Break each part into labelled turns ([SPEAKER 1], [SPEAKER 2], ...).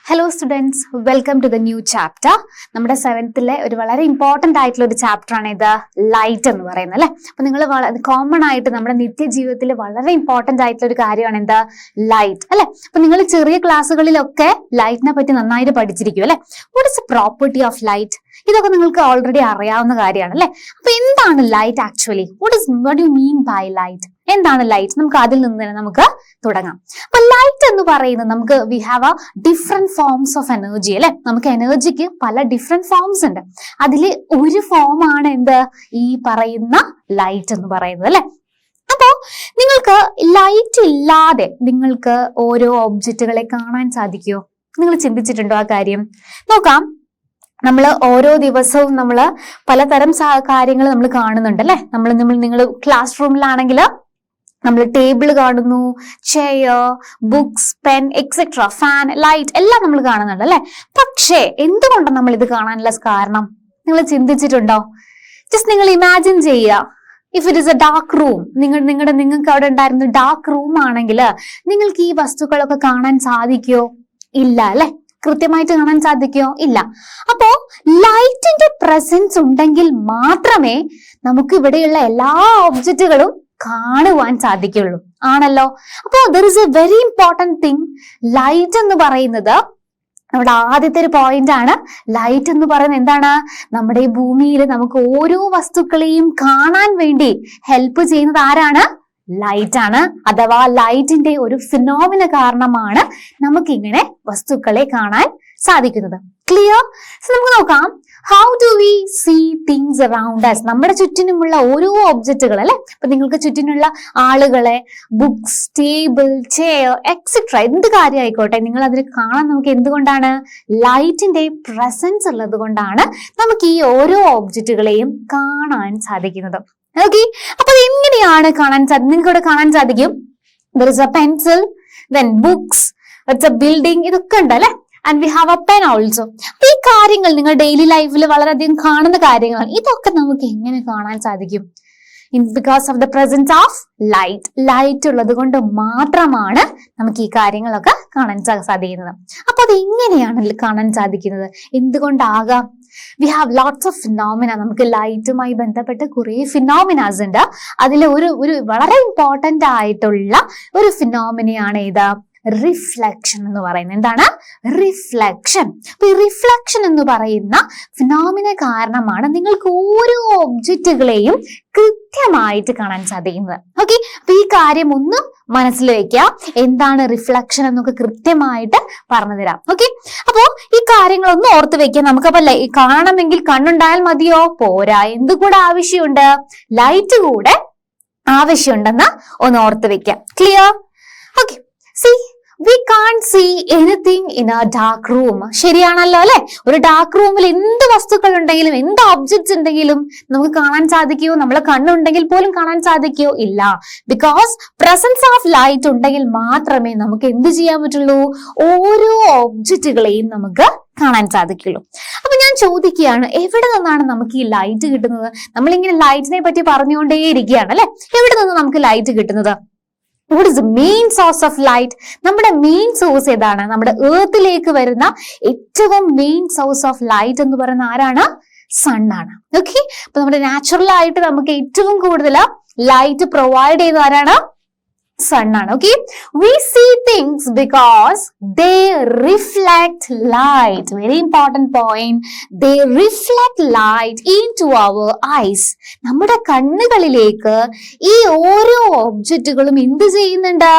[SPEAKER 1] Hello students, welcome to the new chapter. നമ്മുടെ 7th ഒരു വളരെ ഇമ്പോർട്ടന്റ് ആയിട്ടുള്ള ഒരു ചാപ്റ്റർ ആണ് ഇത് ലൈറ്റ് എന്ന് പറയുന്നത് അല്ലെ. അപ്പൊ നിങ്ങൾ കോമൺ ആയിട്ട് നമ്മുടെ നിത്യജീവിതത്തിൽ വളരെ ഇമ്പോർട്ടന്റ് ആയിട്ടുള്ള ഒരു കാര്യമാണ് എന്താ ലൈറ്റ് അല്ലെ. അപ്പൊ നിങ്ങൾ ചെറിയ ക്ലാസ്സുകളിലൊക്കെ ലൈറ്റിനെ പറ്റി നന്നായിട്ട് പഠിച്ചിരിക്കും അല്ലെ. What is the property of light? ഇതൊക്കെ നിങ്ങൾക്ക് ഓൾറെഡി അറിയാവുന്ന കാര്യമാണ് അല്ലെ. അപ്പൊ എന്താണ് light actually? What you mean by light? എന്താണ് ലൈറ്റ്? നമുക്ക് അതിൽ നിന്ന് തന്നെ നമുക്ക് തുടങ്ങാം. അപ്പൊ ലൈറ്റ് എന്ന് പറയുന്നത് നമുക്ക് we have A different forms of energy അല്ലെ. നമുക്ക് എനർജിക്ക് പല ഡിഫറെന്റ് ഫോംസ് ഉണ്ട്. അതിൽ ഒരു ഫോം ആണ് എന്ത് ഈ പറയുന്ന ലൈറ്റ് എന്ന് പറയുന്നത് അല്ലെ. അപ്പോ നിങ്ങൾക്ക് ലൈറ്റ് ഇല്ലാതെ നിങ്ങൾക്ക് ഓരോ ഒബ്ജക്റ്റുകളെ കാണാൻ സാധിക്കുമോ? നിങ്ങൾ ചിന്തിച്ചിട്ടുണ്ടോ ആ കാര്യം? നോക്കാം. നമ്മൾ ഓരോ ദിവസവും നമ്മൾ പലതരം കാര്യങ്ങൾ നമ്മൾ കാണുന്നുണ്ട് അല്ലെ. നിങ്ങൾ ക്ലാസ് റൂമിലാണെങ്കിൽ നമ്മൾ ടേബിൾ കാണുന്നു, chair, books, pen, etcetera, fan, light എല്ലാം നമ്മൾ കാണുന്നുണ്ട് അല്ലെ. പക്ഷേ എന്തുകൊണ്ടാണ് നമ്മൾ ഇത് കാണാനുള്ള കാരണം? നിങ്ങൾ ചിന്തിച്ചിട്ടുണ്ടോ? ജസ്റ്റ് നിങ്ങൾ ഇമാജിൻ ചെയ്യുക. If it is A dark room, നിങ്ങൾക്ക് അവിടെ ഉണ്ടായിരുന്ന ഡാർക്ക് റൂം ആണെങ്കിൽ നിങ്ങൾക്ക് ഈ വസ്തുക്കളൊക്കെ കാണാൻ സാധിക്കുമോ? ഇല്ല അല്ലെ. കൃത്യമായിട്ട് കാണാൻ സാധിക്കുമോ? ഇല്ല. അപ്പോ ലൈറ്റിന്റെ പ്രസൻസ് ഉണ്ടെങ്കിൽ മാത്രമേ നമുക്ക് ഇവിടെയുള്ള എല്ലാ ഒബ്ജക്റ്റുകളും കാണുവാൻ സാധിക്കുള്ളൂ, ആണല്ലോ. അപ്പോ there is A very important thing. Light എന്ന് പറയുന്നത് നമ്മുടെ ആദ്യത്തെ ഒരു പോയിന്റ് ആണ്. ലൈറ്റ് എന്ന് പറയുന്നത് എന്താണ്? നമ്മുടെ ഈ ഭൂമിയിൽ നമുക്ക് ഓരോ വസ്തുക്കളെയും കാണാൻ വേണ്ടി ഹെൽപ്പ് ചെയ്യുന്നത് ആരാണ്? ലൈറ്റ് ആണ്. അഥവാ ലൈറ്റിന്റെ ഒരു ഫിനോമിന കാരണമാണ് നമുക്കിങ്ങനെ വസ്തുക്കളെ കാണാൻ സാധിക്കുന്നത്. ക്ലിയർ? സോ നമുക്ക് നോക്കാം. How do we see things around us? നമ്മുടെ ചുറ്റിനുമുള്ള ഓരോ ഒബ്ജക്റ്റുകൾ അല്ലെ. അപ്പൊ നിങ്ങൾക്ക് ചുറ്റിനുള്ള ആളുകളെ, ബുക്സ്, ടേബിൾ, ചെയർ, എക്സെട്ര എന്ത് കാര്യം ആയിക്കോട്ടെ, നിങ്ങൾ അതിൽ കാണാൻ നമുക്ക് എന്തുകൊണ്ടാണ്? ലൈറ്റിന്റെ പ്രസൻസ് ഉള്ളത് കൊണ്ടാണ് നമുക്ക് ഈ ഓരോ ഒബ്ജക്റ്റുകളെയും കാണാൻ സാധിക്കുന്നത്. ഓക്കെ, അപ്പൊ അത് എങ്ങനെയാണ് കാണാൻ സാധിക്കും? നിങ്ങൾക്ക് ഇവിടെ കാണാൻ സാധിക്കും. There is A pencil, then books, it's A building, ഇതൊക്കെ ഉണ്ട് അല്ലെ. And we have A pen also. അപ്പൊ ഈ കാര്യങ്ങൾ നിങ്ങൾ ഡെയിലി ലൈഫിൽ വളരെയധികം കാണുന്ന കാര്യങ്ങളാണ്. ഇതൊക്കെ നമുക്ക് എങ്ങനെ കാണാൻ സാധിക്കും? Because of the presence of light. Light ഉള്ളത് കൊണ്ട് മാത്രമാണ് നമുക്ക് ഈ കാര്യങ്ങളൊക്കെ കാണാൻ സാധിക്കുന്നത്. അപ്പൊ അത് എങ്ങനെയാണ് കാണാൻ സാധിക്കുന്നത്? എന്തുകൊണ്ടാകാം? We have lots of phenomena. നമുക്ക് ലൈറ്റുമായി ബന്ധപ്പെട്ട കുറെ ഫിനോമിനാസ് ഉണ്ട്. അതിൽ ഒരു വളരെ ഇമ്പോർട്ടന്റ് ആയിട്ടുള്ള ഒരു ഫിനോമിനയാണ് ഏതാ? റിഫ്ലക്ഷൻ എന്ന് പറയുന്നത്. എന്താണ്? റിഫ്ലക്ഷൻ. അപ്പൊ ഈ റിഫ്ലക്ഷൻ എന്ന് പറയുന്ന ഫിനോമിന കാരണമാണ് നിങ്ങൾക്ക് ഓരോ ഒബ്ജക്റ്റുകളെയും കൃത്യമായിട്ട് കാണാൻ സാധിക്കുന്നത്. ഓക്കെ, അപ്പൊ ഈ കാര്യം ഒന്ന് മനസ്സിൽ വെക്കുക. എന്താണ് റിഫ്ലക്ഷൻ എന്നൊക്കെ കൃത്യമായിട്ട് പറഞ്ഞു തരാം. ഓക്കെ, അപ്പോ ഈ കാര്യങ്ങളൊന്നും ഓർത്ത് വെക്കുക. നമുക്കപ്പോ കാണണമെങ്കിൽ കണ്ണുണ്ടായാൽ മതിയോ? പോരാ. എന്തുകൂടെ ആവശ്യമുണ്ട്? ലൈറ്റ് കൂടെ ആവശ്യമുണ്ടെന്ന് ഒന്ന് ഓർത്ത് വെക്കുക. Clear? Okay, see, we can't see anything in a dark room. ശരിയാണല്ലോ അല്ലെ. ഒരു ഡാർക്ക് റൂമിൽ എന്ത് വസ്തുക്കൾ ഉണ്ടെങ്കിലും എന്ത് ഒബ്ജക്ട്സ് ഉണ്ടെങ്കിലും നമുക്ക് കാണാൻ സാധിക്കുമോ? നമ്മളെ കണ്ണുണ്ടെങ്കിൽ പോലും കാണാൻ സാധിക്കുമോ? ഇല്ല. ബിക്കോസ് പ്രസൻസ് ഓഫ് ലൈറ്റ് ഉണ്ടെങ്കിൽ മാത്രമേ നമുക്ക് എന്ത് ചെയ്യാൻ പറ്റുള്ളൂ? ഓരോ ഒബ്ജക്റ്റുകളെയും നമുക്ക് കാണാൻ സാധിക്കുള്ളൂ. അപ്പൊ ഞാൻ ചോദിക്കുകയാണ്, എവിടെ നിന്നാണ് നമുക്ക് ഈ ലൈറ്റ് കിട്ടുന്നത്? നമ്മളിങ്ങനെ ലൈറ്റിനെ പറ്റി പറഞ്ഞുകൊണ്ടേ ഇരിക്കുകയാണ് അല്ലെ. എവിടെ നിന്ന് നമുക്ക് ലൈറ്റ് കിട്ടുന്നത്? What is the main source of light? നമ്മുടെ മെയിൻ സോഴ്സ് ഏതാണ്? നമ്മുടെ എർത്തിലേക്ക് വരുന്ന ഏറ്റവും മെയിൻ സോഴ്സ് ഓഫ് ലൈറ്റ് എന്ന് പറയുന്ന ആരാണ്? സൺ ആണ്. ഓക്കെ, അപ്പൊ നമ്മുടെ നാച്ചുറൽ ആയിട്ട് നമുക്ക് ഏറ്റവും കൂടുതൽ ലൈറ്റ് പ്രൊവൈഡ് ചെയ്ത ആരാണ്? സൺ ആണ്. Okay, we see things because they reflect light. Very important point. They reflect light into our eyes. നമ്മുടെ കണ്ണുകളിലേക്ക് ഈ ഓരോ ഒബ്ജക്റ്റുകളും എന്ത് ചെയ്യുന്നുണ്ട്?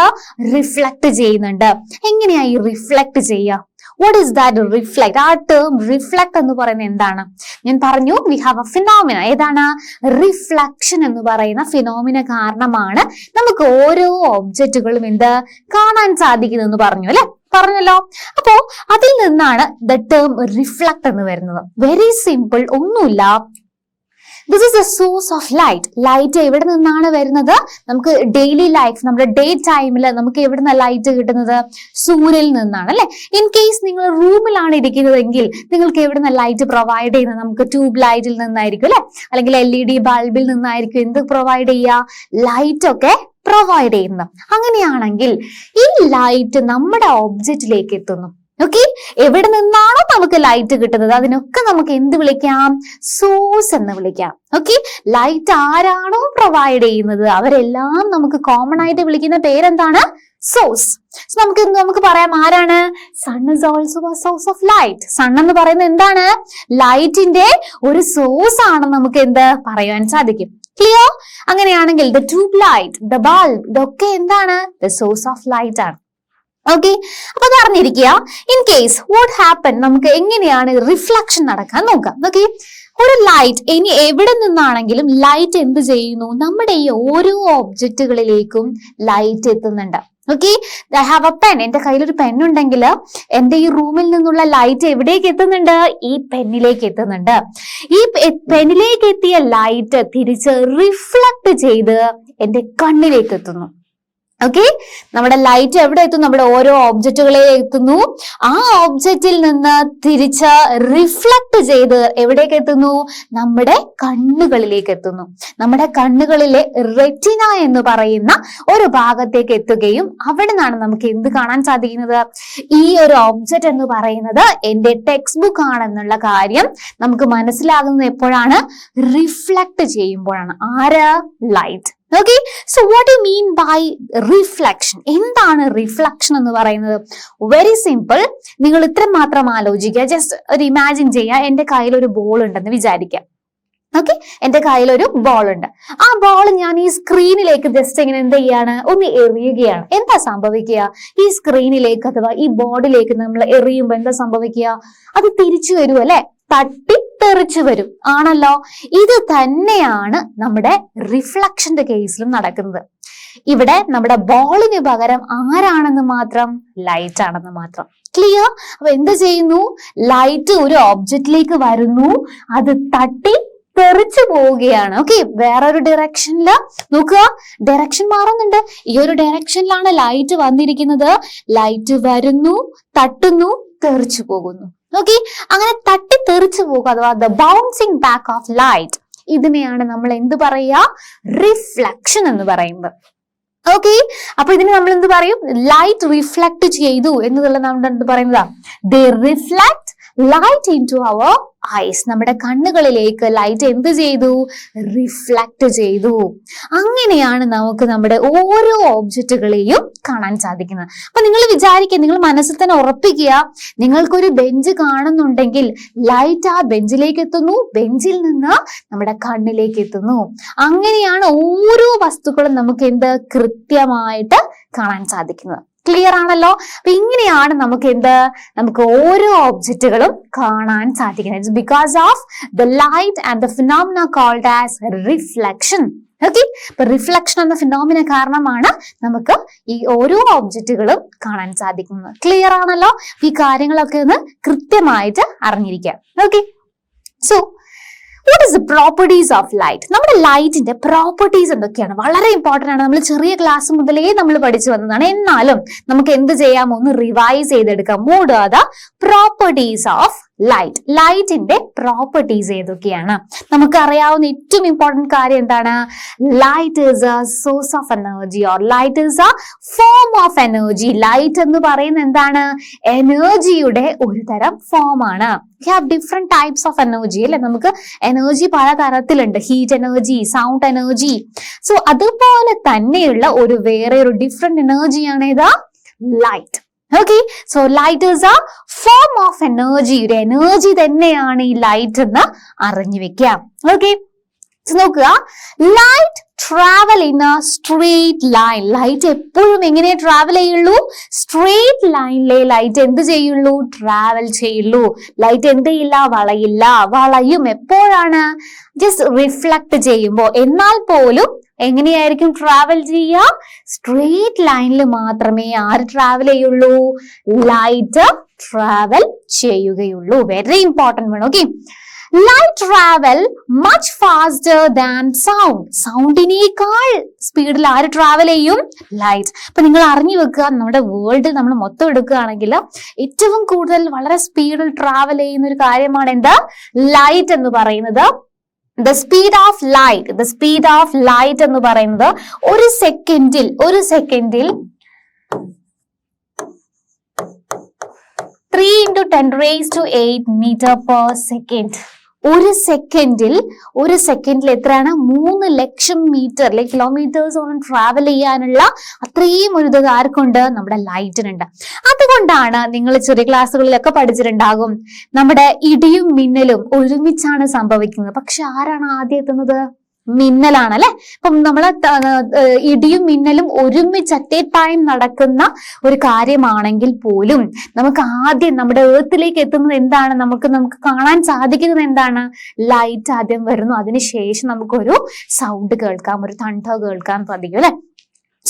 [SPEAKER 1] റിഫ്ലക്ട് ചെയ്യുന്നുണ്ട്. എങ്ങനെയാ ഈ റിഫ്ലക്ട് ചെയ്യുക? What is that reflect? ആ ടേം റിഫ്ലക്ട് എന്ന് പറയുന്നത് എന്താണ്? ഞാൻ പറഞ്ഞു വി ഹാവ് എ ഫിനോമിന. ഏതാണ്? റിഫ്ലക്ഷൻ എന്ന് പറയുന്ന ഫിനോമിന കാരണമാണ് നമുക്ക് ഓരോ ഒബ്ജക്റ്റുകളും എന്ത് കാണാൻ സാധിക്കുന്നതെന്ന് പറഞ്ഞു അല്ലെ. പറഞ്ഞല്ലോ. അപ്പോ അതിൽ നിന്നാണ് ദ ടേം റിഫ്ലക്ട് എന്ന് വരുന്നത്. വെരി സിമ്പിൾ, ഒന്നുമില്ല. This is A source of light. Light എവിടെ നിന്നാണ് വരുന്നത്? നമുക്ക് ഡെയിലി ലൈഫ്, നമ്മുടെ ഡേ ടൈമിൽ നമുക്ക് എവിടെ നിന്നാണ് ലൈറ്റ് കിട്ടുന്നത്? സൂര്യനിൽ നിന്നാണ് അല്ലെ. ഇൻ കേസ് നിങ്ങൾ റൂമിലാണ് ഇരിക്കുന്നതെങ്കിൽ നിങ്ങൾക്ക് എവിടെ നിന്ന് ലൈറ്റ് പ്രൊവൈഡ് ചെയ്യുന്നത്? നമുക്ക് ട്യൂബ് ലൈറ്റിൽ നിന്നായിരിക്കും അല്ലെ, അല്ലെങ്കിൽ LED ബൾബിൽ നിന്നായിരിക്കും എന്ത് പ്രൊവൈഡ് ചെയ്യുക? ലൈറ്റ് ഒക്കെ പ്രൊവൈഡ് ചെയ്യുന്നത്. അങ്ങനെയാണെങ്കിൽ ഈ ലൈറ്റ് നമ്മുടെ ഒബ്ജക്റ്റിലേക്ക് എത്തുന്നു. ഓക്കെ, എവിടെ നിന്നാണോ നമുക്ക് ലൈറ്റ് കിട്ടുന്നത് അതിനൊക്കെ നമുക്ക് എന്ത് വിളിക്കാം? സോഴ്സ് എന്ന് വിളിക്കാം. ഓക്കെ, ലൈറ്റ് ആരാണോ പ്രൊവൈഡ് ചെയ്യുന്നത് അവരെല്ലാം നമുക്ക് കോമൺ ആയിട്ട് വിളിക്കുന്ന പേരെന്താണ്? സോഴ്സ്. നമുക്ക് പറയാം ആരാണ്? Sun is also a source of light. Sun എന്ന് പറയുന്നത് എന്താണ്? ലൈറ്റിന്റെ ഒരു സോഴ്സ് ആണെന്ന് നമുക്ക് എന്ത് പറയാൻ സാധിക്കും? ക്ലിയർ? അങ്ങനെയാണെങ്കിൽ the tube light, the bulb, ഇതൊക്കെ എന്താണ്? ദ സോഴ്സ് ഓഫ് ലൈറ്റ് ആണ്. ഓക്കെ, അപ്പൊ അത് അറിഞ്ഞിരിക്കുക. ഇൻ കേസ് വാട്ട് ഹാപ്പൻ, നമുക്ക് എങ്ങനെയാണ് റിഫ്ലക്ഷൻ നടക്കാൻ നോക്കാം. ഓക്കെ, ഒരു ലൈറ്റ് ഇനി എവിടെ നിന്നാണെങ്കിലും ലൈറ്റ് എന്ത് ചെയ്യുന്നു? നമ്മുടെ ഈ ഓരോ ഒബ്ജക്റ്റുകളിലേക്കും ലൈറ്റ് എത്തുന്നുണ്ട്. Okay, I have A pen. എന്റെ കയ്യിലൊരു പെൻ ഉണ്ടെങ്കിൽ എന്റെ ഈ റൂമിൽ നിന്നുള്ള ലൈറ്റ് എവിടേക്ക് എത്തുന്നുണ്ട്? ഈ പെന്നിലേക്ക് എത്തുന്നുണ്ട്. ഈ പെന്നിലേക്ക് എത്തിയ ലൈറ്റ് തിരിച്ച് റിഫ്ലക്ട് ചെയ്ത് എന്റെ കണ്ണിലേക്ക് എത്തുന്നു. ഓക്കെ, നമ്മുടെ ലൈറ്റ് എവിടെ എത്തും? നമ്മുടെ ഓരോ ഒബ്ജക്റ്റുകളെ എത്തുന്നു. ആ ഒബ്ജക്റ്റിൽ നിന്ന് തിരിച്ച് റിഫ്ലക്ട് ചെയ്ത് എവിടേക്ക് എത്തുന്നു? നമ്മുടെ കണ്ണുകളിലേക്ക് എത്തുന്നു. നമ്മുടെ കണ്ണുകളിലെ റെറ്റിന എന്ന് പറയുന്ന ഒരു ഭാഗത്തേക്ക് എത്തുകയും അവിടെ നിന്നാണ് നമുക്ക് എന്ത് കാണാൻ സാധിക്കുന്നത്? ഈ ഒരു ഒബ്ജക്റ്റ് എന്ന് പറയുന്നത് എന്റെ ടെക്സ്റ്റ് ബുക്ക് ആണെന്നുള്ള കാര്യം നമുക്ക് മനസ്സിലാകുന്നത് എപ്പോഴാണ്? റിഫ്ലക്ട് ചെയ്യുമ്പോഴാണ്. ആര്? Light. Okay, so what you mean by reflection? എന്താണ് റിഫ്ലക്ഷൻ എന്ന് പറയുന്നത്? Very simple. നിങ്ങൾ ഇത്ര മാത്രം ആലോചിക്കുക. ജസ്റ്റ് ഒരു ഇമാജിൻ ചെയ്യുക, എന്റെ കയ്യിൽ ഒരു ബോൾ ഉണ്ടെന്ന് വിചാരിക്കാം. ഓക്കെ, എന്റെ കയ്യിൽ ഒരു ബോൾ ഉണ്ട്. ആ ബോൾ ഞാൻ ഈ സ്ക്രീനിലേക്ക് ജസ്റ്റ് ഇങ്ങനെ എന്ത് ചെയ്യാണ്? ഒന്ന് എറിയുകയാണ്. എന്താ സംഭവിക്കുക? ഈ സ്ക്രീനിലേക്ക് അഥവാ ഈ ബോർഡിലേക്ക് നമ്മൾ എറിയുമ്പോൾ എന്താ സംഭവിക്കുക? അത് തിരിച്ചു വരും അല്ലെ? തട്ടിത്തെറിച്ചു വരും ആണല്ലോ. ഇത് തന്നെയാണ് നമ്മുടെ റിഫ്ലക്ഷന്റെ കേസിലും നടക്കുന്നത്. ഇവിടെ നമ്മുടെ ബോളിന് പകരം ആരാണെന്ന് മാത്രം? ലൈറ്റ് ആണെന്ന് മാത്രം. ക്ലിയർ? അപ്പൊ എന്ത് ചെയ്യുന്നു? ലൈറ്റ് ഒരു ഒബ്ജക്റ്റിലേക്ക് വരുന്നു, അത് തട്ടി തെറിച്ചു പോവുകയാണ്. ഓക്കെ, വേറൊരു ഡയറക്ഷനില് നോക്കുക, ഡയറക്ഷൻ മാറുന്നുണ്ട്. ഈ ഒരു ഡയറക്ഷനിലാണ് ലൈറ്റ് വന്നിരിക്കുന്നത്. ലൈറ്റ് വരുന്നു, തട്ടുന്നു, തെറിച്ചു പോകുന്നു. ഓക്കെ, അങ്ങനെ തട്ടി തെറിച്ചു പോകുക അഥവാ the bouncing back of light, ഇതിനെയാണ് നമ്മൾ എന്ത് പറയുക? റിഫ്ലക്ഷൻ എന്ന് പറയുന്നത്. ഓക്കെ, അപ്പൊ ഇതിന് നമ്മൾ എന്ത് പറയും? ലൈറ്റ് റിഫ്ലക്ട് ചെയ്തു എന്നുള്ളത് നമ്മൾ എന്ത് പറയുന്നതാ? They reflect light into our eyes. നമ്മുടെ കണ്ണുകളിലേക്ക് ലൈറ്റ് എന്ത് ചെയ്തു? റിഫ്ലക്ട് ചെയ്തു. അങ്ങനെയാണ് നമുക്ക് നമ്മുടെ ഓരോ ഒബ്ജക്റ്റുകളെയും കാണാൻ സാധിക്കുന്നത്. അപ്പൊ നിങ്ങൾ വിചാരിക്കുക, നിങ്ങൾ മനസ്സിൽ തന്നെ ഉറപ്പിക്കുക, നിങ്ങൾക്കൊരു ബെഞ്ച് കാണുന്നുണ്ടെങ്കിൽ ലൈറ്റ് ആ ബെഞ്ചിലേക്ക് എത്തുന്നു, ബെഞ്ചിൽ നിന്ന് നമ്മുടെ കണ്ണിലേക്ക് എത്തുന്നു. അങ്ങനെയാണ് ഓരോ വസ്തുക്കളും നമുക്ക് എന്ത് കൃത്യമായിട്ട് കാണാൻ സാധിക്കുന്നത്. ക്ലിയർ ആണല്ലോ? അപ്പൊ ഇങ്ങനെയാണ് നമുക്ക് ഓരോ ഒബ്ജക്റ്റുകളും കാണാൻ സാധിക്കുന്നത്. It's because of the light and the phenomena called as reflection. Okay, അപ്പൊ റിഫ്ലക്ഷൻ എന്ന ഫിനോമിന കാരണമാണ് നമുക്ക് ഈ ഓരോ ഒബ്ജക്റ്റുകളും കാണാൻ സാധിക്കുന്നത്. ക്ലിയർ ആണല്ലോ? ഈ കാര്യങ്ങളൊക്കെ ഒന്ന് കൃത്യമായിട്ട് അറിഞ്ഞിരിക്കാം. Okay, so what is the properties of light? നമ്മുടെ ലൈറ്റിന്റെ പ്രോപ്പർട്ടീസ് എന്തൊക്കെയാണ്? വളരെ ഇമ്പോർട്ടന്റ് ആണ്. നമ്മൾ ചെറിയ ക്ലാസ് മുതലേ നമ്മൾ പഠിച്ചു വന്നതാണ്. എന്നാലും നമുക്ക് എന്ത് ചെയ്യാം? ഒന്ന് റിവൈസ് ചെയ്തെടുക്കാം. What are the properties of light? ലൈറ്റിന്റെ പ്രോപ്പർട്ടീസ് ഏതൊക്കെയാണ്? നമുക്കറിയാവുന്ന ഏറ്റവും ഇമ്പോർട്ടന്റ് കാര്യം എന്താണ്? Light is A source of energy or light is A form of energy. Light എന്ന് പറയുന്നത് എന്താണ്? എനർജിയുടെ ഒരു തരം ഫോം ആണ്. We have different types of energy അല്ലെ? നമുക്ക് എനർജി പല തരത്തിലുണ്ട്. Heat energy, sound energy. So അതുപോലെ തന്നെയുള്ള വേറെ ഒരു ഡിഫറെന്റ് എനർജിയാണ് ഇത് light. Okay, so light is A form of energy. ഒരു എനർജി തന്നെയാണ് ഈ ലൈറ്റ് എന്ന് അറിഞ്ഞു വെക്കാം. ഓക്കെ, നോക്കുക, light travel in A straight line. Light എപ്പോഴും എങ്ങനെ ട്രാവൽ ചെയ്യുള്ളൂ? സ്ട്രേറ്റ് ലൈനിലെ ലൈറ്റ് എന്ത് ചെയ്യുള്ളൂ? ട്രാവൽ ചെയ്യുള്ളൂ. ലൈറ്റ് എന്ത് ചെയ്യില്ല? വളയില്ല. വളയും എപ്പോഴാണ്? ജസ്റ്റ് റിഫ്ലക്ട് ചെയ്യുമ്പോൾ. എന്നാൽ പോലും എങ്ങനെയായിരിക്കും ട്രാവൽ ചെയ്യുക? സ്ട്രേറ്റ് ലൈനിൽ മാത്രമേ ആര് ട്രാവൽ ചെയ്യുള്ളൂ? ലൈറ്റ് ട്രാവൽ ചെയ്യുകയുള്ളൂ. വെരി ഇമ്പോർട്ടന്റ് ആണ്. Okay, light travel much faster than sound. സൗണ്ടിനേക്കാൾ സ്പീഡിൽ ആര് ട്രാവൽ ചെയ്യും? ലൈറ്റ്. അപ്പൊ നിങ്ങൾ അറിഞ്ഞു വെക്കുക, നമ്മുടെ വേൾഡ് നമ്മൾ മൊത്തം എടുക്കുകയാണെങ്കിൽ ഏറ്റവും കൂടുതൽ വളരെ സ്പീഡിൽ ട്രാവൽ ചെയ്യുന്ന ഒരു കാര്യമാണ് എന്താ? ലൈറ്റ് എന്ന് പറയുന്നത്. The speed of light എന്ന് പറയുന്നത് ഒരു സെക്കൻഡിൽ 3 into 10 raised to 8 meter per second. ഒരു സെക്കൻഡിൽ എത്രയാണ്? 3 ലക്ഷം മീറ്റർ അല്ലെ കിലോമീറ്റേഴ്സോളം ട്രാവൽ ചെയ്യാനുള്ള അത്രയും ഒരു ഇത് ആർക്കുണ്ട്? നമ്മുടെ ലൈറ്റിനുണ്ട്. അതുകൊണ്ടാണ് നിങ്ങൾ ചെറിയ ക്ലാസ്സുകളിലൊക്കെ പഠിച്ചിട്ടുണ്ടാകും, നമ്മുടെ ഇടിയും മിന്നലും ഒരുമിച്ചാണ് സംഭവിക്കുന്നത്. പക്ഷെ ആരാണ് ആദ്യം എത്തുന്നത്? മിന്നലാണ് അല്ലെ. അപ്പം നമ്മളെ ഇടിയും മിന്നലും ഒരുമിച്ച് അറ്റ് എ ടൈം നടക്കുന്ന ഒരു കാര്യമാണെങ്കിൽ പോലും നമുക്ക് ആദ്യം നമ്മുടെ ഏർത്തിലേക്ക് എത്തുന്നത് എന്താണ്? നമുക്ക് കാണാൻ സാധിക്കുന്നത് എന്താണ്? ലൈറ്റ് ആദ്യം വരുന്നു, അതിനുശേഷം നമുക്കൊരു സൗണ്ട് കേൾക്കാം, ഒരു തണ്ടർ കേൾക്കാൻ സാധിക്കും അല്ലെ.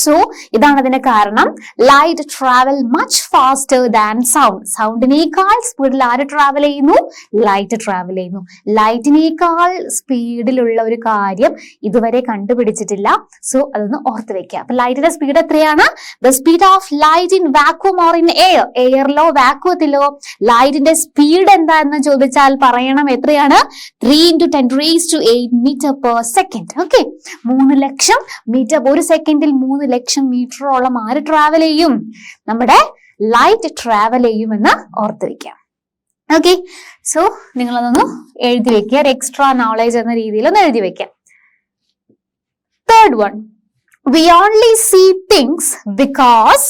[SPEAKER 1] സോ ഇതാണ് അതിന്റെ കാരണം. Light travel much faster than sound. സൗണ്ടിനേക്കാൾ സ്പീഡിൽ ആര് ട്രാവൽ ചെയ്യുന്നു? ലൈറ്റ് ട്രാവൽ ചെയ്യുന്നു. ലൈറ്റിനേക്കാൾ സ്പീഡിലുള്ള ഒരു കാര്യം ഇതുവരെ കണ്ടുപിടിച്ചിട്ടില്ല. സോ അതൊന്ന് ഓർത്ത് വെക്കുക. അപ്പൊ ലൈറ്റിന്റെ സ്പീഡ് എത്രയാണ്? The speed of light in vacuum or in air. എയറിലോ വാക്വത്തിലോ ലൈറ്റിന്റെ സ്പീഡ് എന്താന്ന് ചോദിച്ചാൽ പറയണം എത്രയാണ്? 3 into 10 raised to 8 meter per second. Okay, 3 lakh metre ഒരു സെക്കൻഡിൽ 3 ലക്ഷം മീറ്ററോളം ആര് ട്രാവൽ ചെയ്യും? നമ്മുടെ ലൈറ്റ് ട്രാവൽ ചെയ്യുമെന്ന് ഓർത്ത് വെക്കാം. ഓക്കെ, സോ നിങ്ങളതൊന്ന് എഴുതി വെക്കുക. ഒരു എക്സ്ട്രാ നോളേജ് എന്ന രീതിയിൽ ഒന്ന് എഴുതി വെക്കാം. Third one, we only see things because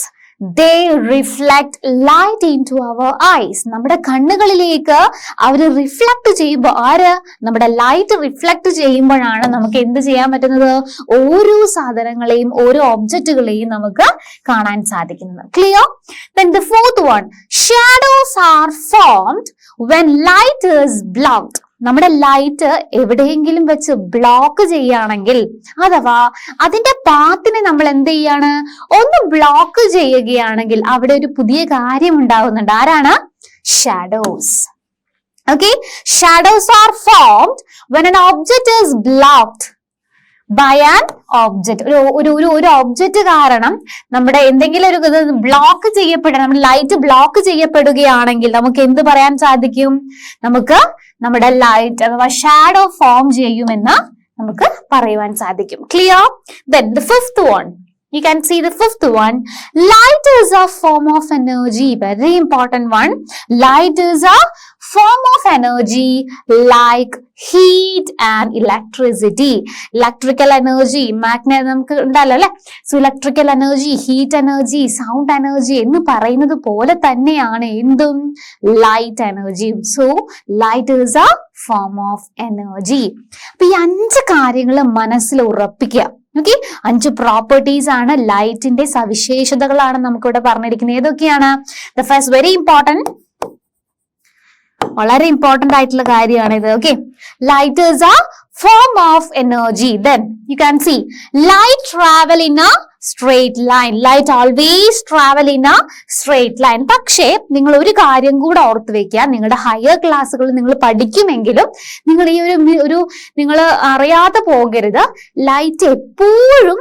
[SPEAKER 1] they reflect light into our eyes. നമ്മുടെ കണ്ണുകളിലേക്ക് അവർ റിഫ്ലക്ട് ചെയ്യുമ്പോൾ നമ്മുടെ ലൈറ്റ് റിഫ്ലക്ട് ചെയ്യുമ്പോഴാണ് നമുക്ക് എന്ത് ചെയ്യാൻ പറ്റുന്നത്? ഓരോ സാധനങ്ങളെയും ഓരോ ഒബ്ജക്റ്റുകളെയും നമുക്ക് കാണാൻ സാധിക്കുന്നത്. Clear? Then the fourth one, shadows are formed when light is blocked. നമ്മുടെ ലൈറ്റ് എവിടെയെങ്കിലും വെച്ച് ബ്ലോക്ക് ചെയ്യുകയാണെങ്കിൽ, അഥവാ അതിന്റെ പാത്തിനെ നമ്മൾ എന്ത് ചെയ്യാണ്? ഒന്ന് ബ്ലോക്ക് ചെയ്യുകയാണെങ്കിൽ അവിടെ ഒരു പുതിയ കാര്യം ഉണ്ടാവുന്നുണ്ട്. ആരാണ്? Shadows. Okay, shadows are formed when an object is blocked by an object. ഒരു ഒബ്ജക്റ്റ് കാരണം നമ്മുടെ എന്തെങ്കിലും ഒരു ബ്ലോക്ക് ചെയ്യപ്പെടണം, നമ്മുടെ ലൈറ്റ് ബ്ലോക്ക് ചെയ്യപ്പെടുകയാണെങ്കിൽ നമുക്ക് എന്ത് പറയാൻ സാധിക്കും? നമുക്ക് നമ്മുടെ ലൈറ്റ് അഥവാ ഷാഡോ ഫോം ചെയ്യുമെന്ന് നമുക്ക് പറയുവാൻ സാധിക്കും. Clear? Then the fifth one, you can see the fifth one. Light is a form of energy. Very important one. Light is a form of energy like heat and electricity. Electrical energy, magnet നമുക്ക് ഉണ്ടല്ലോ അല്ലെ. So electrical energy, heat energy, sound energy എന്ന് പറയുന്നത് പോലെ തന്നെയാണ് എന്തും light എനർജിയും. So light is A form of energy. അപ്പൊ ഈ 5 കാര്യങ്ങൾ മനസ്സിൽ ഉറപ്പിക്കുക. ഓക്കെ, 5 പ്രോപ്പർട്ടീസ് ആണ്, ലൈറ്റിന്റെ സവിശേഷതകളാണ് നമുക്കിവിടെ പറഞ്ഞിരിക്കുന്നത്. ഏതൊക്കെയാണ്? ദ ഫസ്റ്റ് വെരി ഇമ്പോർട്ടന്റ്, വളരെ ഇമ്പോർട്ടന്റ് ആയിട്ടുള്ള കാര്യമാണ് ഇത്. Okay, light is A form of energy. Then you can see light travel in A straight line. Light always travel in A straight line. പക്ഷേ നിങ്ങൾ ഒരു കാര്യം കൂടെ ഓർത്ത് വെക്കുക, നിങ്ങളുടെ ഹയർ ക്ലാസ്സുകൾ നിങ്ങൾ പഠിക്കുമെങ്കിലും നിങ്ങൾ ഈ ഒരു നിങ്ങൾ അറിയാതെ പോകരുത്, ലൈറ്റ് എപ്പോഴും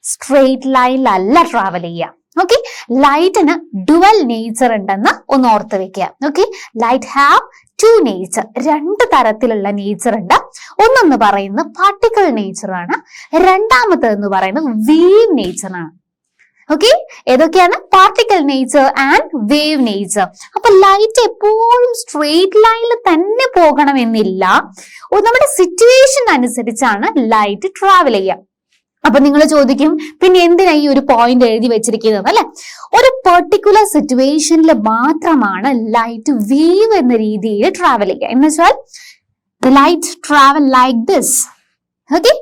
[SPEAKER 1] സ്ട്രേറ്റ് ലൈനിലല്ല ട്രാവൽ ചെയ്യുക. ഓക്കെ, ലൈറ്റിന് ഡുവൽ നേച്ചർ ഉണ്ടെന്ന് ഒന്ന് ഓർത്ത് വെക്കുക. ഓക്കെ, ലൈറ്റ് ഹാവ് 2 നേച്ചർ, 2 തരത്തിലുള്ള നേച്ചർ ഉണ്ട്. ഒന്നെന്ന് പറയുന്നത് പാർട്ടിക്കിൾ നേച്ചർ ആണ്, രണ്ടാമത്തെന്ന് പറയുന്നത് വേവ് നേച്ചർ ആണ്. ഓക്കെ, ഏതൊക്കെയാണ്? Particle nature and wave nature. അപ്പൊ ലൈറ്റ് എപ്പോഴും സ്ട്രേറ്റ് ലൈനിൽ തന്നെ പോകണമെന്നില്ല, നമ്മുടെ സിറ്റുവേഷൻ അനുസരിച്ചാണ് ലൈറ്റ് ട്രാവൽ ചെയ്യുക. അപ്പൊ നിങ്ങൾ ചോദിക്കും, പിന്നെ എന്തിനാ ഈ ഒരു പോയിന്റ് എഴുതി വെച്ചിരിക്കുന്നത് അല്ലെ? ഒരു പെർട്ടിക്കുലർ സിറ്റുവേഷനിൽ മാത്രമാണ് ലൈറ്റ് വേവ് എന്ന രീതിയിൽ ട്രാവൽ ചെയ്യുക. എന്ന് വെച്ചാൽ light travel like this. Okay,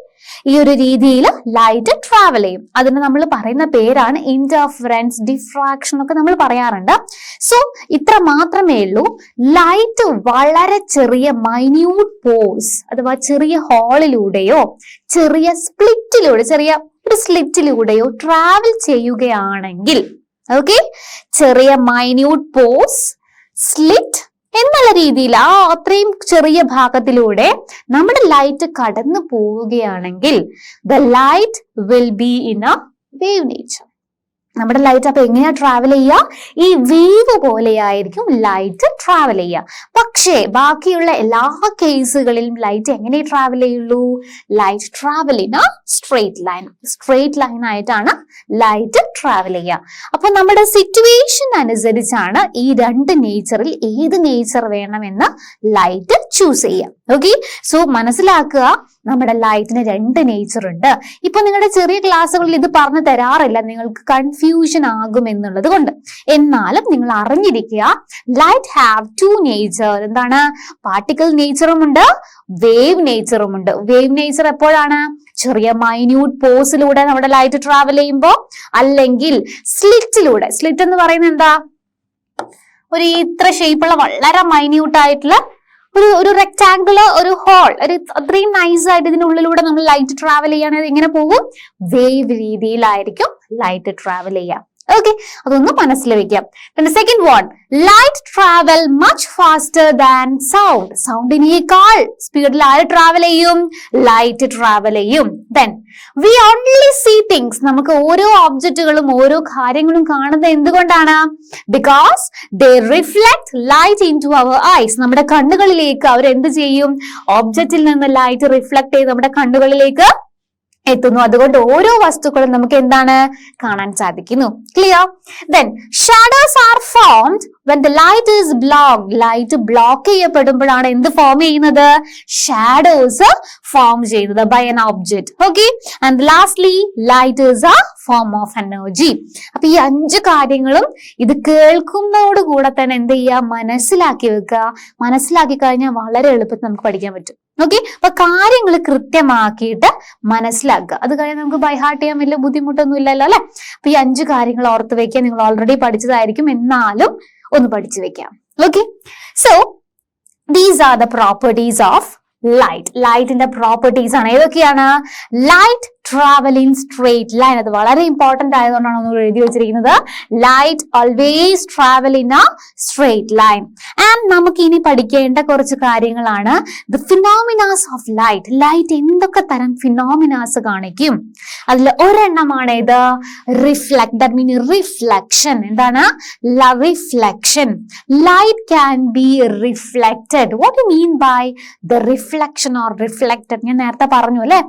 [SPEAKER 1] ഈ ഒരു രീതിയിൽ ലൈറ്റ് ട്രാവൽ ചെയ്യും. അതിന് നമ്മൾ പറയുന്ന പേരാണ് ഇന്റർഫറൻസ്, ഡിഫ്രാക്ഷൻ ഒക്കെ നമ്മൾ പറയാറുണ്ട്. സോ ഇത്ര മാത്രമേ ഉള്ളൂ. ലൈറ്റ് വളരെ ചെറിയ മൈന്യൂട്ട് പോർസ് അഥവാ ചെറിയ ഹോളിലൂടെയോ ചെറിയ സ്ലിറ്റിലൂടെയോ ട്രാവൽ ചെയ്യുകയാണെങ്കിൽ, ഓക്കെ, ചെറിയ മൈന്യൂട്ട് പോർസ്, സ്ലിറ്റ് എന്നുള്ള രീതിയിൽ അത്രയും ചെറിയ ഭാഗത്തിലൂടെ നമ്മുടെ ലൈറ്റ് കടന്നു പോവുകയാണെങ്കിൽ the light will be in A wave nature. നമ്മുടെ ലൈറ്റ് അപ്പൊ എങ്ങനെയാ ട്രാവൽ ചെയ്യുക? ഈ വേവ് പോലെയായിരിക്കും ലൈറ്റ് ട്രാവൽ ചെയ്യുക. പക്ഷേ ബാക്കിയുള്ള എല്ലാ കേസുകളിലും ലൈറ്റ് എങ്ങനെ ട്രാവൽ ചെയ്യുള്ളൂ? Light travel in a straight line ആയിട്ടാണ് ലൈറ്റ് ട്രാവൽ ചെയ്യുക. അപ്പൊ നമ്മുടെ സിറ്റുവേഷൻ അനുസരിച്ചാണ് ഈ രണ്ട് നേച്ചറിൽ ഏത് നേച്ചർ വേണമെന്ന് ലൈറ്റ് ചൂസ് ചെയ്യാം. ഓക്കെ, സോ മനസ്സിലാക്കുക, നമ്മുടെ ലൈറ്റിന് രണ്ട് നേച്ചർ ഉണ്ട്. ഇപ്പൊ നിങ്ങളുടെ ചെറിയ ക്ലാസ്സുകളിൽ ഇത് പറഞ്ഞു തരാറില്ല, നിങ്ങൾക്ക് കൺഫ്യൂഷൻ ആകും എന്നുള്ളത് കൊണ്ട്. എന്നാലും നിങ്ങൾ അറിഞ്ഞിരിക്കുക, ലൈറ്റ് ഹാവ് ടു നേച്ചർ. എന്താണ്? പാർട്ടിക്കിൾ നേച്ചറും ഉണ്ട്, വേവ് നേച്ചറും ഉണ്ട്. വേവ് നേച്ചർ എപ്പോഴാണ്? ചെറിയ മൈന്യൂട്ട് പോസിലൂടെ നമ്മുടെ ലൈറ്റ് ട്രാവൽ ചെയ്യുമ്പോൾ, അല്ലെങ്കിൽ സ്ലിറ്റിലൂടെ. സ്ലിറ്റ് എന്ന് പറയുന്നത് എന്താ? ഒരു ഇത്ര ഷേപ്പുള്ള വളരെ മൈന്യൂട്ട് ആയിട്ടുള്ള ഒരു റെക്ടാംഗിള്, ഒരു ഹോൾ, ഒരു അത്രയും നൈസ് ആയിട്ട് ഇതിനുള്ളിലൂടെ നമ്മൾ ലൈറ്റ് ട്രാവൽ ചെയ്യുകയാണെങ്കിൽ എങ്ങനെ പോകും? വേവ് രീതിയിലായിരിക്കും ലൈറ്റ് ട്രാവൽ ചെയ്യുക. ഓക്കെ, അതൊന്ന് മനസ്സിൽ വെക്കാം. Second one, light travel much faster than sound. സൗണ്ടിനേക്കാൾ സ്പീഡിൽ ആര് ട്രാവൽ ചെയ്യും? ലൈറ്റ് ട്രാവൽ ചെയ്യും. Then we only see things. നമുക്ക് ഓരോ ഒബ്ജക്റ്റുകളും ഓരോ കാര്യങ്ങളും കാണുന്നത് എന്തുകൊണ്ടാണ്? Because they reflect light into our eyes. നമ്മുടെ കണ്ണുകളിലേക്ക് അവർ എന്ത് ചെയ്യും? ഒബ്ജക്റ്റിൽ നിന്ന് ലൈറ്റ് റിഫ്ലക്ട് ചെയ്ത് നമ്മുടെ കണ്ണുകളിലേക്ക് എത്തുന്നു. അതുകൊണ്ട് ഓരോ വസ്തുക്കളും നമുക്ക് എന്താണ് കാണാൻ സാധിക്കുന്നു. Clear? Then shadows are formed when the light is blocked. Light block ചെയ്യപ്പെടുമ്പോഴാണ് എന്ത് ഫോം ചെയ്യുന്നത്? ഷാഡോസ് ഫോം ചെയ്യുന്നത് by an object. Okay, and lastly light is a form of energy. അപ്പൊ ഈ 5 കാര്യങ്ങളും ഇത് കേൾക്കുന്നതോട് കൂടെ തന്നെ എന്ത് ചെയ്യുക? മനസ്സിലാക്കി വെക്കുക. മനസ്സിലാക്കി കഴിഞ്ഞാൽ വളരെ എളുപ്പത്തിൽ നമുക്ക് പഠിക്കാൻ പറ്റും. ഓക്കെ, അപ്പൊ കാര്യങ്ങൾ കൃത്യമാക്കിയിട്ട് മനസ്സിലാക്കുക. അത് കഴിഞ്ഞ് നമുക്ക് ബൈ ഹാർട്ട് ചെയ്യാൻ വലിയ ബുദ്ധിമുട്ടൊന്നും ഇല്ലല്ലോ അല്ലെ? അപ്പൊ ഈ 5 കാര്യങ്ങൾ ഓർത്ത് വെക്കുക. നിങ്ങൾ ഓൾറെഡി പഠിച്ചതായിരിക്കും, എന്നാലും ഒന്ന് പഠിച്ചു വെക്കാം. Okay, so these are the properties of light. ലൈറ്റിന്റെ പ്രോപ്പർട്ടീസ് ആണ്. ഏതൊക്കെയാണ്? Light travel in straight line. അത് വളരെ ഇമ്പോർട്ടന്റ് ആയതുകൊണ്ടാണ് ഒന്ന് എഴുതി വെച്ചിരിക്കുന്നത്. Light always travel in a straight line. And നമുക്ക് ഇനി പഠിക്കേണ്ട കുറച്ച് കാര്യങ്ങളാണ് the phenomenas of light. Light എന്തൊക്കെ തരം ഫിനോമിനാസ് കാണിക്കും? അതിൽ ഒരെണ്ണമാണ് ഇത് റിഫ്ലക്ട്. That mean reflection. എന്താണ്? Reflection. Light can be reflected. What you mean by the reflection or reflected? ഞാൻ നേരത്തെ പറഞ്ഞു അല്ലെ,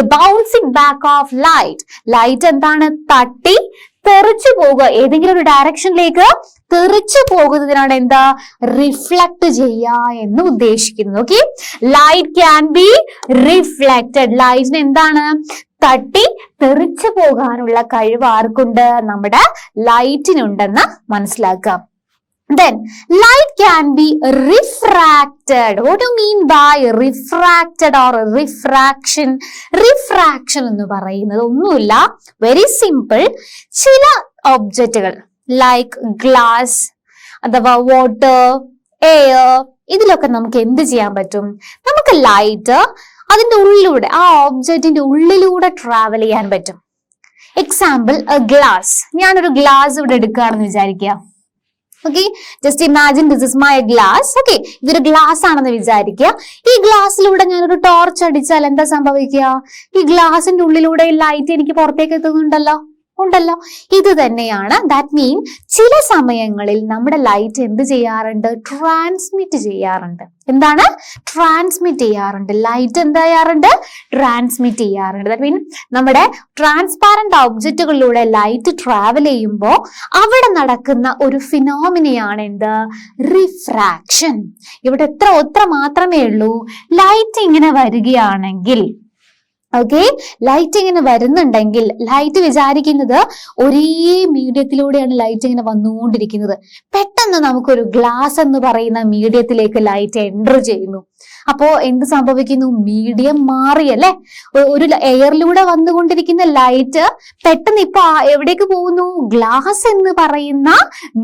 [SPEAKER 1] the bouncing back of light. Light എന്താണ്? തട്ടി തെറിച്ചു പോകുക, ഏതെങ്കിലും ഒരു ഡയറക്ഷനിലേക്ക് തെറിച്ചു പോകുന്നതിനാണ് എന്താ? റിഫ്ലക്ട് ചെയ്യുക എന്ന് ഉദ്ദേശിക്കുന്നത്. Okay, light can be reflected. ലൈറ്റിന് എന്താണ്? തട്ടി തെറിച്ചു പോകാനുള്ള കഴിവ് ആർക്കുണ്ട്? നമ്മുടെ ലൈറ്റിനുണ്ടെന്ന് മനസ്സിലാക്കാം. Then light can be refracted. What do you mean by refracted or refraction? Refraction എന്ന് പറയുന്നത് ഒന്നുമില്ല, വെരി സിമ്പിൾ. ചില ഒബ്ജക്റ്റുകൾ ലൈക്ക് ഗ്ലാസ് അഥവാ വാട്ടർ, എയർ, ഇതിലൊക്കെ നമുക്ക് എന്ത് ചെയ്യാൻ പറ്റും? നമുക്ക് ലൈറ്റ് അതിന്റെ ഉള്ളിലൂടെ, ആ ഒബ്ജക്റ്റിന്റെ ഉള്ളിലൂടെ ട്രാവൽ ചെയ്യാൻ പറ്റും. Example, glass. ഞാനൊരു ഗ്ലാസ് ഇവിടെ എടുക്കുകയാണെന്ന് വിചാരിക്കുക. Okay, just imagine this is my glass. Okay, ഇതൊരു ഗ്ലാസ് ആണെന്ന് വിചാരിക്കുക. ഈ ഗ്ലാസ്സിലൂടെ ഞാനൊരു ടോർച്ച് അടിച്ചാൽ എന്താ സംഭവിക്കുക? ഈ ഗ്ലാസിന്റെ ഉള്ളിലൂടെ ലൈറ്റ് എനിക്ക് പുറത്തേക്ക് എത്തുന്നുണ്ടല്ലോ. ഇത് തന്നെയാണ്. ദാറ്റ് മീൻ ചില സമയങ്ങളിൽ നമ്മുടെ ലൈറ്റ് എന്ത് ചെയ്യാറുണ്ട്? ട്രാൻസ്മിറ്റ് ചെയ്യാറുണ്ട്. എന്താണ്? ട്രാൻസ്മിറ്റ് ചെയ്യാറുണ്ട്. ലൈറ്റ് എന്താ ചെയ്യാറുണ്ട്? ട്രാൻസ്മിറ്റ് ചെയ്യാറുണ്ട്. ദാറ്റ് മീൻ നമ്മുടെ ട്രാൻസ്പാരന്റ് ഒബ്ജക്റ്റുകളിലൂടെ ലൈറ്റ് ട്രാവൽ ചെയ്യുമ്പോൾ അവിടെ നടക്കുന്ന ഒരു ഫിനോമിനയാണ് എന്ത്? റിഫ്രാക്ഷൻ. ഇവിടെ എത്ര മാത്രമേ ഉള്ളൂ. ലൈറ്റ് ഇങ്ങനെ വരികയാണെങ്കിൽ, ഓക്കെ, ലൈറ്റ് ഇങ്ങനെ വരുന്നുണ്ടെങ്കിൽ ലൈറ്റ് വിചാരിക്കുന്നത് ഒരേ മീഡിയത്തിലൂടെയാണ് ലൈറ്റ് ഇങ്ങനെ വന്നുകൊണ്ടിരിക്കുന്നത്. പെട്ടെന്ന് നമുക്കൊരു ഗ്ലാസ് എന്ന് പറയുന്ന മീഡിയത്തിലേക്ക് ലൈറ്റ് എൻ്റർ ചെയ്യുന്നു. അപ്പോ എന്ത് സംഭവിക്കുന്നു? മീഡിയം മാറിയല്ലേ? ഒരു എയറിലൂടെ വന്നുകൊണ്ടിരിക്കുന്ന ലൈറ്റ് പെട്ടെന്ന് ഇപ്പൊ എവിടേക്ക് പോകുന്നു? ഗ്ലാസ് എന്ന് പറയുന്ന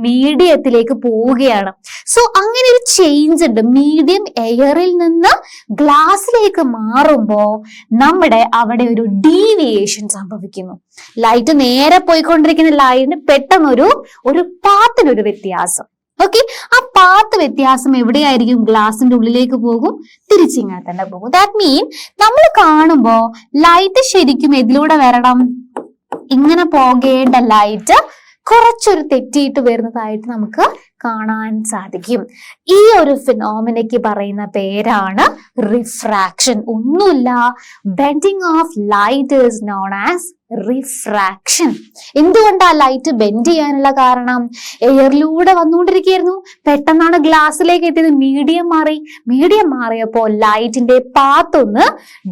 [SPEAKER 1] മീഡിയത്തിലേക്ക് പോവുകയാണ്. സോ അങ്ങനെ ഒരു ചേഞ്ച് ഉണ്ട്. മീഡിയം എയറിൽ നിന്ന് ഗ്ലാസ്സിലേക്ക് മാറുമ്പോ നമ്മുടെ അവിടെ ഒരു ഡീവിയേഷൻ സംഭവിക്കുന്നു. ലൈറ്റ് നേരെ പോയിക്കൊണ്ടിരിക്കുന്ന ലൈറ്റിന് പെട്ടെന്ന് ഒരു പാത്തിനൊരു വ്യത്യാസം. ഓക്കെ, ആ പാത്ത് വ്യത്യാസം എവിടെയായിരിക്കും? ഗ്ലാസിന്റെ ഉള്ളിലേക്ക് പോകും, തിരിച്ചിങ്ങനെ തന്നെ പോകും. ദാറ്റ് മീൻ നമ്മൾ കാണുമ്പോ ലൈറ്റ് ശരിക്കും ഇതിലൂടെ വരണം, ഇങ്ങനെ പോകേണ്ട ലൈറ്റ് കുറച്ചൊരു തെറ്റിയിട്ട് വരുന്നതായിട്ട് നമുക്ക് കാണാൻ സാധിക്കും. ഈ ഒരു ഫിനോമിനയ്ക്ക് പറയുന്ന പേരാണ് റിഫ്രാക്ഷൻ. ഒന്നുമില്ല, bending of light is known as refraction. എന്തുകൊണ്ടാ ലൈറ്റ് ബെൻഡ് ചെയ്യാനുള്ള കാരണം? എയറിലൂടെ വന്നുകൊണ്ടിരിക്കുകയായിരുന്നു, പെട്ടെന്നാണ് ഗ്ലാസ്സിലേക്ക് എത്തിയത്, മീഡിയം മാറിയപ്പോൾ ലൈറ്റിന്റെ പാത്ത് ഒന്ന്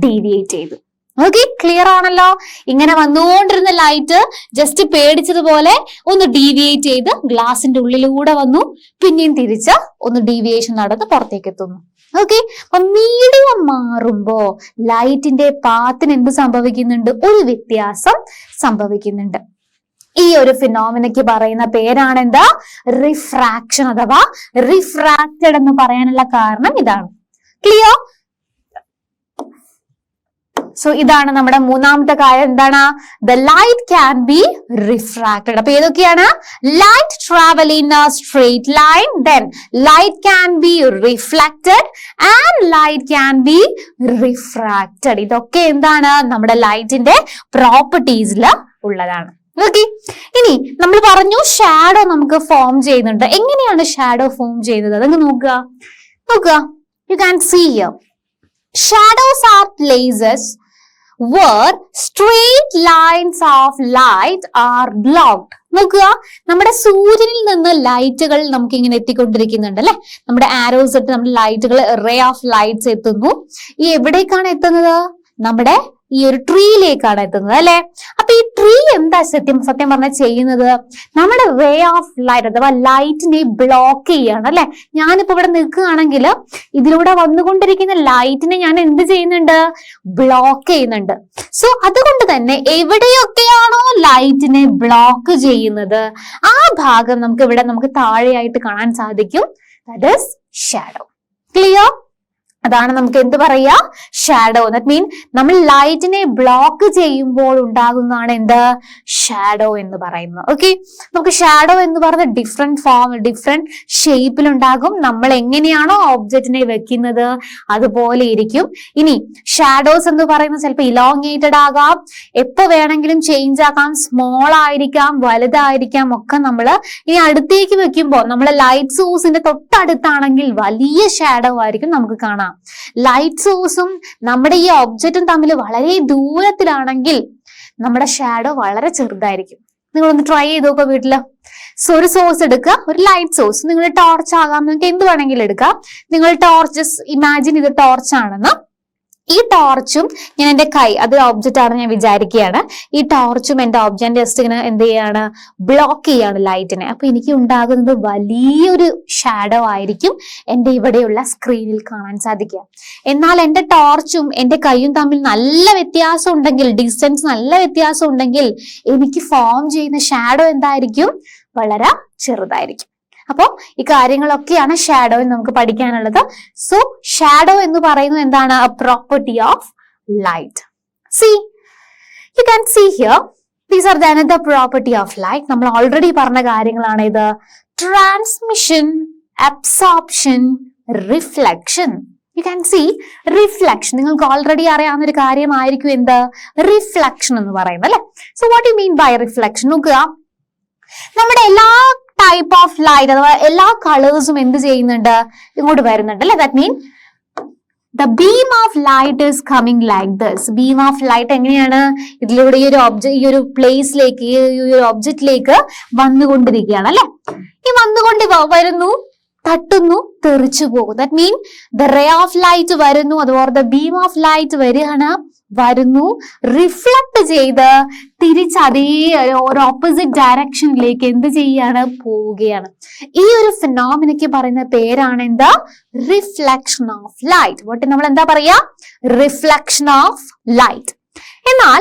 [SPEAKER 1] ഡീവിയേറ്റ് ചെയ്തു. ഓക്കെ, ക്ലിയർ ആണല്ലോ? ഇങ്ങനെ വന്നുകൊണ്ടിരുന്ന ലൈറ്റ് ജസ്റ്റ് പേടിച്ചതുപോലെ ഒന്ന് ഡീവിയേറ്റ് ചെയ്ത് ഗ്ലാസിന്റെ ഉള്ളിലൂടെ വന്നു, പിന്നെയും തിരിച്ച് ഒന്ന് ഡീവിയേഷൻ നടന്ന് പുറത്തേക്ക് എത്തുന്നു. ഓക്കെ, അപ്പൊ മീഡിയം മാറുമ്പോ ലൈറ്റിന്റെ പാത്തിന് എന്ത് സംഭവിക്കുന്നുണ്ട്? ഒരു വ്യത്യാസം സംഭവിക്കുന്നുണ്ട്. ഈ ഒരു ഫിനോമിനയ്ക്ക് പറയുന്ന പേരാണ് എന്താ? റിഫ്രാക്ഷൻ അഥവാ റിഫ്രാക്റ്റഡ് എന്ന് പറയാനുള്ള കാരണം ഇതാണ്. ക്ലിയർ? സോ ഇതാണ് നമ്മുടെ മൂന്നാമത്തെ കാര്യം. എന്താണ്? The light can B refracted. അപ്പൊ ഏതൊക്കെയാണ്? Light travel in a straight line, then light can be reflected and light can B refracted. ഇതൊക്കെ എന്താണ്? നമ്മുടെ ലൈറ്റിന്റെ പ്രോപ്പർട്ടീസിൽ ഉള്ളതാണ്. ഓക്കെ, ഇനി നമ്മൾ പറഞ്ഞു ഷാഡോ നമുക്ക് ഫോം ചെയ്യുന്നുണ്ട്. എങ്ങനെയാണ് ഷാഡോ ഫോം ചെയ്യുന്നത്? അതങ്ങ് നോക്കുക. You can see here. Shadows are places where straight lines of light are blocked. നോക്കുക, നമ്മുടെ സൂര്യനിൽ നിന്ന് ലൈറ്റുകൾ നമുക്ക് ഇങ്ങനെ എത്തിക്കൊണ്ടിരിക്കുന്നുണ്ട് അല്ലെ. നമ്മുടെ ആരോസ് ഇട്ട് നമ്മുടെ ലൈറ്റുകൾ, റേ ഓഫ് ലൈറ്റ്സ് എത്തുന്നു. ഈ എവിടേക്കാണ് എത്തുന്നത്? നമ്മുടെ ഈ ഒരു ട്രീയിലേക്കാണ് എത്തുന്നത് അല്ലെ. അപ്പൊ ഈ ട്രീ എന്താ സത്യം പറഞ്ഞാൽ ചെയ്യുന്നത്? നമ്മുടെ റേ ഓഫ് ലൈറ്റ് അഥവാ ലൈറ്റിനെ ബ്ലോക്ക് ചെയ്യാണ് അല്ലെ. ഞാനിപ്പോ ഇവിടെ നിൽക്കുകയാണെങ്കിൽ ഇതിലൂടെ വന്നുകൊണ്ടിരിക്കുന്ന ലൈറ്റിനെ ഞാൻ എന്ത് ചെയ്യുന്നുണ്ട്? ബ്ലോക്ക് ചെയ്യുന്നുണ്ട്. സോ അതുകൊണ്ട് തന്നെ എവിടെയൊക്കെയാണോ ലൈറ്റിനെ ബ്ലോക്ക് ചെയ്യുന്നത് ആ ഭാഗം നമുക്ക് താഴെയായിട്ട് കാണാൻ സാധിക്കും. That is shadow. ക്ലിയർ? അതാണ് നമുക്ക് എന്ത് പറയാ? ഷാഡോ. ദാറ്റ് മീൻ നമ്മൾ ലൈറ്റിനെ ബ്ലോക്ക് ചെയ്യുമ്പോൾ ഉണ്ടാകുന്നതാണ് എന്ത്? ഷാഡോ എന്ന് പറയുന്നത്. ഓക്കെ, നമുക്ക് ഷാഡോ എന്ന് പറയുന്നത് ഡിഫറെന്റ് ഷേപ്പിൽ ഉണ്ടാകും. നമ്മൾ എങ്ങനെയാണോ ഒബ്ജക്റ്റിനെ വെക്കുന്നത് അതുപോലെ ഇരിക്കും. ഇനി ഷാഡോസ് എന്ന് പറയുന്നത് ചിലപ്പോൾ ഇലോങ്ങേറ്റഡ് ആകാം, എപ്പോ വേണമെങ്കിലും ചേഞ്ച് ആക്കാം, സ്മോൾ ആയിരിക്കാം, വലുതായിരിക്കാം ഒക്കെ. നമ്മൾ ഇനി അടുത്തേക്ക് വെക്കുമ്പോൾ നമ്മൾ ലൈറ്റ് സോഴ്സിന്റെ തൊട്ടടുത്താണെങ്കിൽ വലിയ ഷാഡോ ആയിരിക്കും നമുക്ക് കാണാം. ലൈറ്റ് സോഴ്സും നമ്മുടെ ഈ ഒബ്ജക്റ്റും തമ്മിൽ വളരെ ദൂരത്തിലാണെങ്കിൽ നമ്മുടെ ഷാഡോ വളരെ ചെറുതായിരിക്കും. നിങ്ങളൊന്ന് ട്രൈ ചെയ്ത് നോക്കുക വീട്ടില്. ഒരു സോഴ്സ് എടുക്കുക, ഒരു ലൈറ്റ് സോഴ്സ്. നിങ്ങൾ ടോർച്ച് ആകാം, നിങ്ങൾക്ക് എന്ത് വേണമെങ്കിലും എടുക്കാം. നിങ്ങൾ ടോർച്ച് ഇമാജിൻ ഇത് ടോർച്ച് ആണെന്ന്. ഈ ടോർച്ചും ഞാൻ എന്റെ കൈ, അത് ഒബ്ജക്റ്റ് ആണ് ഞാൻ വിചാരിക്കുകയാണ്. ഈ ടോർച്ചും എന്റെ ഒബ്ജക്റ്റ് ജസ്റ്റ് ഇങ്ങനെ എന്ത് ചെയ്യാണ്? ബ്ലോക്ക് ചെയ്യാണ് ലൈറ്റിനെ. അപ്പൊ എനിക്ക് ഉണ്ടാകുന്നത് വലിയൊരു ഷാഡോ ആയിരിക്കും എന്റെ ഇവിടെയുള്ള സ്ക്രീനിൽ കാണാൻ സാധിക്കുക. എന്നാൽ എന്റെ ടോർച്ചും എന്റെ കൈയും തമ്മിൽ നല്ല വ്യത്യാസം ഉണ്ടെങ്കിൽ, ഡിസ്റ്റൻസ് നല്ല വ്യത്യാസം ഉണ്ടെങ്കിൽ എനിക്ക് ഫോം ചെയ്യുന്ന ഷാഡോ എന്തായിരിക്കും? വളരെ ചെറുതായിരിക്കും. അപ്പോൾ ഈ കാര്യങ്ങളൊക്കെയാണ് ഷാഡോ എന്ന് നമുക്ക് പഠിക്കാനുള്ളത്. സോ ഷാഡോ എന്ന് പറയുന്നത് എന്താണ്? A property of light. You can see here, these are the another property of light. നമ്മൾ ഓൾറെഡി പറഞ്ഞ കാര്യങ്ങളാണ് ഇത്. Transmission, absorption, reflection. You can see reflection. നിങ്ങൾക്ക് ഓൾറെഡി അറിയാവുന്ന ഒരു കാര്യമായിരിക്കും എന്ത്? റിഫ്ലക്ഷൻ എന്ന് പറയുന്നത് അല്ലെ. So what you mean by reflection? നോക്കുക, നമ്മുടെ എല്ലാ ടൈപ്പ് ഓഫ് ലൈറ്റ് അഥവാ എല്ലാ കളേഴ്സും എന്ത് ചെയ്യുന്നുണ്ട്? ഇങ്ങോട്ട് വരുന്നുണ്ട് അല്ലെ. That mean the beam of light is coming like this. Beam of light എങ്ങനെയാണ്? ഇതിലൂടെ ഈ ഒരു പ്ലേസിലേക്ക്, ഈ ഒരു ഒബ്ജക്റ്റിലേക്ക് വന്നുകൊണ്ടിരിക്കുകയാണ് അല്ലെ. ഈ വന്നുകൊണ്ട് വരുന്നു, തട്ടുന്നു, തെറിച്ചു പോകും. That mean the ray of light വരുന്നു, അതുപോലെ ദ ബീം ഓഫ് ലൈറ്റ് വരുന്നു, റിഫ്ലക്ട് ചെയ്ത് തിരിച്ച് അതേ ഒരു ഓപ്പോസിറ്റ് ഡയറക്ഷനിലേക്ക് എന്ത് ചെയ്യാണ്? പോവുകയാണ്. ഈ ഒരു ഫിനോമിനയ്ക്ക് പറയുന്ന പേരാണ് എന്താ? Reflection of light. വോട്ട് നമ്മൾ എന്താ പറയാ? Reflection of light. എന്നാൽ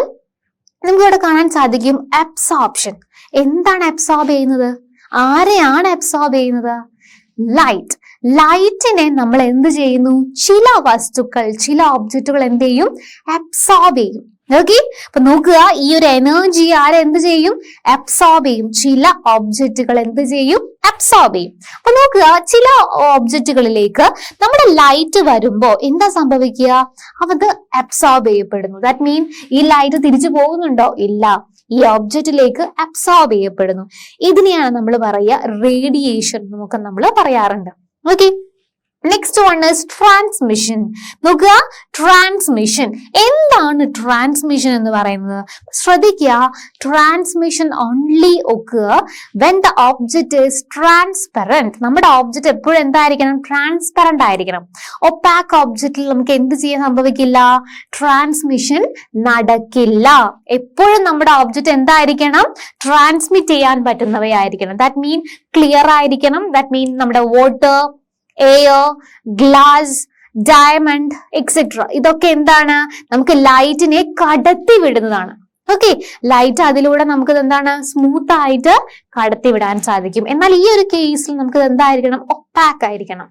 [SPEAKER 1] നമുക്ക് ഇവിടെ കാണാൻ സാധിക്കും അബ്സോർപ്ഷൻ. എന്താണ് അബ്സോർബ് ചെയ്യുന്നത്? ആരെയാണ് അബ്സോർബ് ചെയ്യുന്നത്? ലൈറ്റ്. ലൈറ്റിനെ നമ്മൾ എന്ത് ചെയ്യുന്നു? ചില വസ്തുക്കൾ, ചില ഒബ്ജക്റ്റുകൾ എന്ത് ചെയ്യും? അബ്സോർബ് ചെയ്യും. ഓക്കെ, അപ്പൊ നോക്കുക, ഈ ഒരു എനർജി ആരെന്ത് ചെയ്യും? അബ്സോർബ് ചെയ്യും. ചില ഒബ്ജക്റ്റുകൾ എന്ത് ചെയ്യും? അബ്സോർബ് ചെയ്യും. അപ്പൊ നോക്കുക, ചില ഒബ്ജക്റ്റുകളിലേക്ക് നമ്മുടെ ലൈറ്റ് വരുമ്പോ എന്താ സംഭവിക്കുക? അത് അബ്സോർബ് ചെയ്യപ്പെടുന്നു. ദാറ്റ് മീൻ ഈ ലൈറ്റ് തിരിച്ചു പോകുന്നുണ്ടോ? ഇല്ല. ഈ ഒബ്ജക്റ്റിലേക്ക് അബ്സോർബ് ചെയ്യപ്പെടുന്നു. ഇതിനെയാണ് നമ്മൾ പറയുക റേഡിയേഷൻ എന്നൊക്കെ നമ്മൾ പറയാറുണ്ട്. Okay, next one is transmission. നോക്കുക, ട്രാൻസ്മിഷൻ എന്താണ് ട്രാൻസ്മിഷൻ എന്ന് പറയുന്നത്? ശ്രദ്ധിക്കുക, transmission only occur when the object is transparent. നമ്മുടെ ഒബ്ജക്റ്റ് എപ്പോഴും എന്തായിരിക്കണം? ട്രാൻസ്പെറന്റ് ആയിരിക്കണം. ഒപ്പാക്ക് ഒബ്ജക്റ്റിൽ നമുക്ക് എന്ത് ചെയ്യാൻ സംഭവിക്കില്ല? ട്രാൻസ്മിഷൻ നടക്കില്ല. എപ്പോഴും നമ്മുടെ ഒബ്ജക്റ്റ് എന്തായിരിക്കണം? ട്രാൻസ്മിറ്റ് ചെയ്യാൻ പറ്റുന്നവയായിരിക്കണം. ദാറ്റ് മീൻ ക്ലിയർ ആയിരിക്കണം. ദാറ്റ് മീൻ നമ്മുടെ water, air, glass, diamond etcetera ഇതൊക്കെ എന്താണ്? നമുക്ക് ലൈറ്റിനെ കടത്തി വിടുന്നതാണ്. ഓക്കെ, ലൈറ്റ് അതിലൂടെ നമുക്ക് എന്താണ്? സ്മൂത്ത് ആയിട്ട് കടത്തി വിടാൻ സാധിക്കും. എന്നാൽ ഈ ഒരു കേസിൽ നമുക്ക് എന്തായിരിക്കണം? ഒപ്പാക്ക് ആയിരിക്കണം.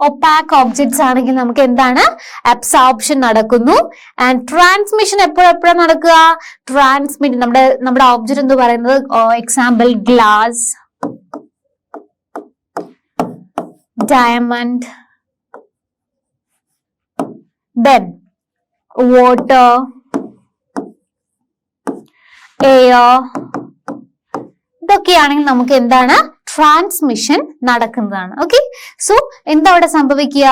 [SPEAKER 1] ഒപ്പാക്ക് ഒബ്ജക്ട്സ് ആണെങ്കിൽ നമുക്ക് എന്താണ്? അബ്സോർപ്ഷൻ നടക്കുന്നു. ആൻഡ് ട്രാൻസ്മിഷൻ എപ്പോഴെപ്പോഴാണ് നടക്കുക? ട്രാൻസ്മിറ്റ് നമ്മുടെ ഒബ്ജക്റ്റ് എന്ന് പറയുന്നത് example glass, diamond, then water, air ഇതൊക്കെയാണെങ്കിൽ നമുക്ക് എന്താണ്? ട്രാൻസ്മിഷൻ നടക്കുന്നതാണ്. ഓക്കെ, സോ എന്താ അവിടെ സംഭവിക്കുക?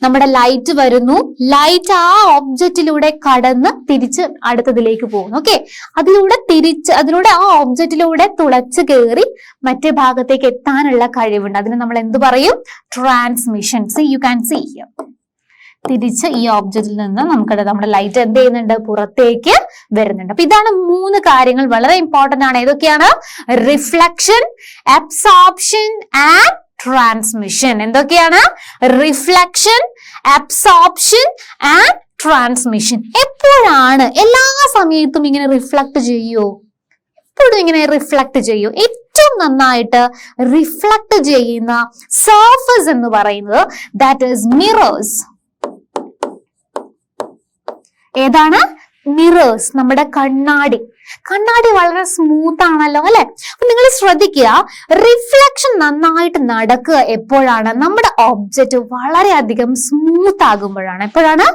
[SPEAKER 1] നമ്മുടെ ലൈറ്റ് വരുന്നു, ലൈറ്റ് ആ ഒബ്ജക്റ്റിലൂടെ കടന്ന് തിരിച്ച് അടുത്തതിലേക്ക് പോകുന്നു. ഓക്കെ, അതിലൂടെ ആ ഒബ്ജക്റ്റിലൂടെ തുളച്ച് കയറി മറ്റേ ഭാഗത്തേക്ക് എത്താനുള്ള കഴിവുണ്ട്. അതിന് നമ്മൾ എന്ത് പറയും? Transmission. See you can see here. തിരിച്ച് ഈ ഒബ്ജക്റ്റിൽ നിന്ന് നമ്മുടെ ലൈറ്റ് എന്ത് ചെയ്യുന്നുണ്ട്? പുറത്തേക്ക് വരുന്നുണ്ട്. അപ്പൊ ഇതാണ് 3 കാര്യങ്ങൾ വളരെ ഇമ്പോർട്ടന്റ് ആണ്. ഏതൊക്കെയാണ്? Reflection, absorption and transmission. എന്തൊക്കെയാണ്? Reflection, absorption and transmission. എപ്പോഴാണ്? എല്ലാ സമയത്തും ഇങ്ങനെ റിഫ്ലക്ട് ചെയ്യോ? എപ്പോഴും ഇങ്ങനെ റിഫ്ലക്ട് ചെയ്യൂ. ഏറ്റവും നന്നായിട്ട് റിഫ്ലക്ട് ചെയ്യുന്ന സർഫസ് എന്ന് പറയുന്നത് ദാറ്റ് ഈസ് മിറേഴ്സ്. ഏതാണ്? മിറേഴ്സ്. നമ്മുടെ കണ്ണാടി വളരെ സ്മൂത്ത് ആണല്ലോ അല്ലെ? അപ്പൊ നിങ്ങൾ ശ്രദ്ധിക്കുക, റിഫ്ലക്ഷൻ നന്നായിട്ട് നടക്കുക എപ്പോഴാണ്? നമ്മുടെ ഒബ്ജക്റ്റ് വളരെയധികം സ്മൂത്ത് ആകുമ്പോഴാണ്. എപ്പോഴാണ്?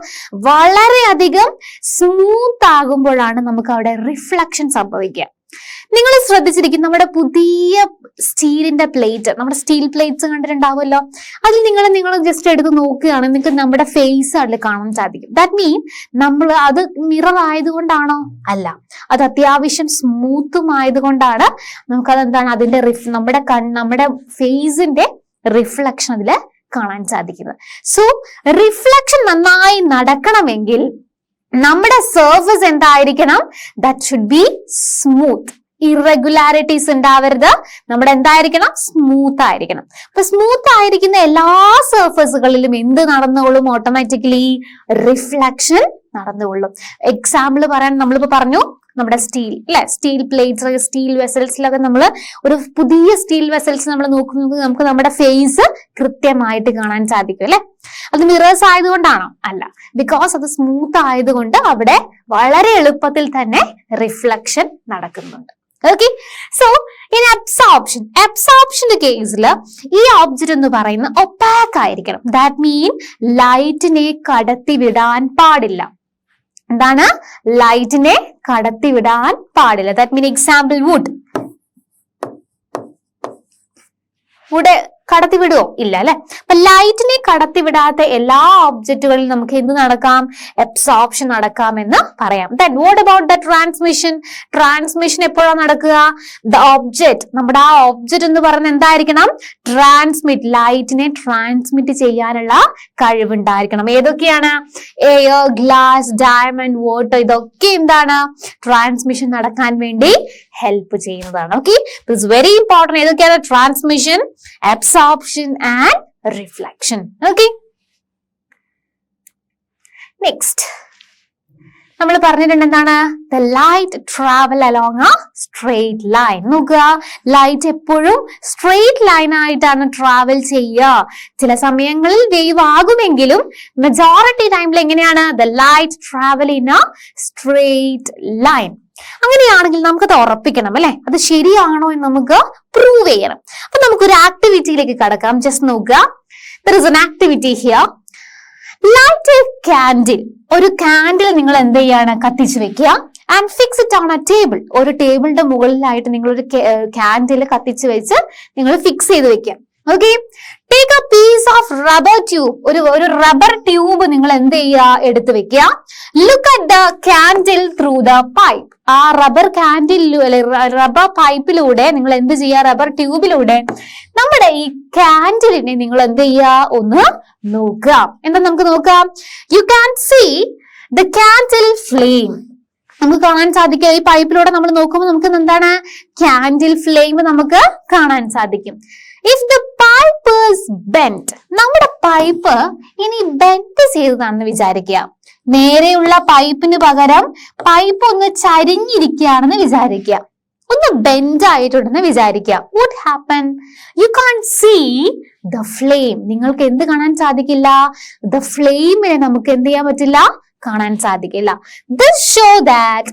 [SPEAKER 1] വളരെയധികം സ്മൂത്ത് ആകുമ്പോഴാണ് നമുക്ക് അവിടെ റിഫ്ലക്ഷൻ സംഭവിക്കുക. നിങ്ങൾ ശ്രദ്ധിച്ചിരിക്കും, നമ്മുടെ പുതിയ സ്റ്റീലിന്റെ പ്ലേറ്റ്, നമ്മുടെ സ്റ്റീൽ പ്ലേറ്റ്സ് കണ്ടിട്ടുണ്ടാവുമല്ലോ. അതിൽ നിങ്ങൾ ജസ്റ്റ് എടുത്ത് നോക്കുകയാണ്, നിങ്ങൾക്ക് നമ്മുടെ ഫേസ് അതിൽ കാണാൻ സാധിക്കും. ദാറ്റ് മീൻ അത് മിറർ ആയതുകൊണ്ടാണോ? അല്ല, അത് അത്യാവശ്യം സ്മൂത്തും ആയതുകൊണ്ടാണ് നമുക്കത് എന്താണ്? അതിന്റെ നമ്മുടെ ഫേസിന്റെ റിഫ്ലക്ഷൻ അതിൽ കാണാൻ സാധിക്കുന്നത്. സോ റിഫ്ലക്ഷൻ നന്നായി നടക്കണമെങ്കിൽ നമ്മുടെ സർഫസ് എന്തായിരിക്കണം? That should be smooth. Irregularities ഉണ്ടാവരുത്. നമ്മുടെ എന്തായിരിക്കണം? സ്മൂത്ത് ആയിരിക്കണം. അപ്പൊ സ്മൂത്ത് ആയിരിക്കുന്ന എല്ലാ സർഫസുകളിലും എന്ത് നടന്നുകൊള്ളും? ഓട്ടോമാറ്റിക്കലി റിഫ്ലക്ഷൻ നടന്നുകൊള്ളും. എക്സാമ്പിൾ പറയാൻ നമ്മളിപ്പോ പറഞ്ഞു, നമ്മുടെ സ്റ്റീൽ അല്ലെ, സ്റ്റീൽ പ്ലേറ്റ്സ്, സ്റ്റീൽ വെസൽസിലൊക്കെ നമ്മൾ ഒരു പുതിയ സ്റ്റീൽ വെസൽസ് നമ്മൾ നോക്കുമ്പോൾ നമുക്ക് നമ്മുടെ ഫേസ് കൃത്യമായിട്ട് കാണാൻ സാധിക്കും അല്ലെ. അത് മിറേഴ്സ് ആയതുകൊണ്ടാണോ? അല്ല, ബിക്കോസ് അത് സ്മൂത്ത് ആയതുകൊണ്ട് അവിടെ വളരെ എളുപ്പത്തിൽ തന്നെ റിഫ്ലക്ഷൻ നടക്കുന്നുണ്ട്. ഓക്കെ, സോ ഇൻ അബ്സോർപ്ഷന്റെ കേസിൽ ഈ ഒബ്ജക്റ്റ് എന്ന് പറയുന്നത് ഒപ്പാക്ക് ആയിരിക്കണം. ദാറ്റ് മീൻ ലൈറ്റിനെ കടത്തിവിടാൻ പാടില്ല. എന്താണ്? ലൈറ്റിനെ കടത്തിവിടാൻ പാടില്ല. ദാറ്റ് മീൻ എക്സാമ്പിൾ വുഡ് കടത്തിവിടുവോ? ഇല്ല അല്ലെ. അപ്പൊ ലൈറ്റിനെ കടത്തിവിടാത്ത എല്ലാ ഒബ്ജക്റ്റുകളിലും നമുക്ക് എന്ത് നടക്കാം? അബ്സോർപ്ഷൻ നടക്കാം എന്ന് പറയാം. Then what about the transmission? Transmission എപ്പോഴാണ് നടക്കുക? ദ ഒബ്ജക്റ്റ്, നമ്മുടെ ആ ഒബ്ജക്റ്റ് എന്ന് പറയുന്നത് എന്തായിരിക്കണം? ലൈറ്റിനെ ട്രാൻസ്മിറ്റ് ചെയ്യാനുള്ള കഴിവുണ്ടായിരിക്കണം. ഏതൊക്കെയാണ്? എയർ, ഗ്ലാസ്, ഡയമണ്ട്, വാട്ടർ ഇതൊക്കെ എന്താണ്? ട്രാൻസ്മിഷൻ നടക്കാൻ വേണ്ടി ഹെൽപ്പ് ചെയ്യുന്നതാണ്. Okay, this very important. ഏതൊക്കെയാണ്? Transmission, absorption and reflection. Okay, next നമ്മൾ പറഞ്ഞിട്ടുണ്ട് എന്താണ്? The light travel along a straight line. നോക്കുക, ലൈറ്റ് എപ്പോഴും സ്ട്രെയിറ്റ് ലൈൻ ആയിട്ടാണ് ട്രാവൽ ചെയ്യുക. ചില സമയങ്ങളിൽ വേവ് ആകുമെങ്കിലും മെജോറിറ്റി ടൈമിൽ എങ്ങനെയാണ്? The light travel in a straight line. അങ്ങനെയാണെങ്കിൽ നമുക്കത് ഉറപ്പിക്കണം അല്ലെ, അത് ശരിയാണോ എന്ന് നമുക്ക് പ്രൂവ് ചെയ്യണം. അപ്പൊ നമുക്കൊരു ആക്ടിവിറ്റിയിലേക്ക് കടക്കാം. ജസ്റ്റ് നോക്കുക, there is an activity here. Light A candle. ഒരു കാൻഡിൽ നിങ്ങൾ എന്ത് ചെയ്യാണ്? കത്തിച്ചു വെക്കുക. And fix it on A table. ഒരു ടേബിളിന്റെ മുകളിലായിട്ട് നിങ്ങൾ ഒരു കാൻഡിൽ കത്തിച്ചു വെച്ച് നിങ്ങൾ ഫിക്സ് ചെയ്ത് വെക്കുക. Okay. Take a piece of rubber tube. ഒരു റബ്ബർ ട്യൂബ് നിങ്ങൾ എന്ത് ചെയ്യുക? എടുത്തു വെക്കുക. Look at the candle through the pipe. ആ റബ്ബർ റബ്ബർ പൈപ്പിലൂടെ നിങ്ങൾ എന്ത് ചെയ്യുക? റബ്ബർ ട്യൂബിലൂടെ നമ്മുടെ ഈ കാൻഡിലിനെ നിങ്ങൾ എന്ത് ചെയ്യുക? ഒന്ന് നോക്കുക. എന്താ നമുക്ക് നോക്കാം? You can see the candle flame. നമുക്ക് കാണാൻ സാധിക്കും. ഈ പൈപ്പിലൂടെ നമ്മൾ നോക്കുമ്പോൾ നമുക്ക് എന്താണ്? കാൻഡിൽ ഫ്ലെയിം നമുക്ക് കാണാൻ സാധിക്കും. If the pipe is bend, നമ്മുടെ പൈപ്പ് ഇനി ബെൻഡ് ചെയ്തതാണെന്ന് വിചാരിക്കുക. നേരെയുള്ള പൈപ്പിന് പകരം പൈപ്പ് ഒന്ന് ചരിഞ്ഞിരിക്കുകയാണെന്ന് വിചാരിക്കുക. ഒന്ന് ബെൻഡ് ആയിട്ടുണ്ടെന്ന് വിചാരിക്കുക. What happen? You can see the flame. നിങ്ങൾക്ക് എന്ത് കാണാൻ സാധിക്കില്ല? ദ ഫ്ലെയിമിനെ നമുക്ക് എന്ത് ചെയ്യാൻ പറ്റില്ല? കാണാൻ സാധിക്കില്ല. This show that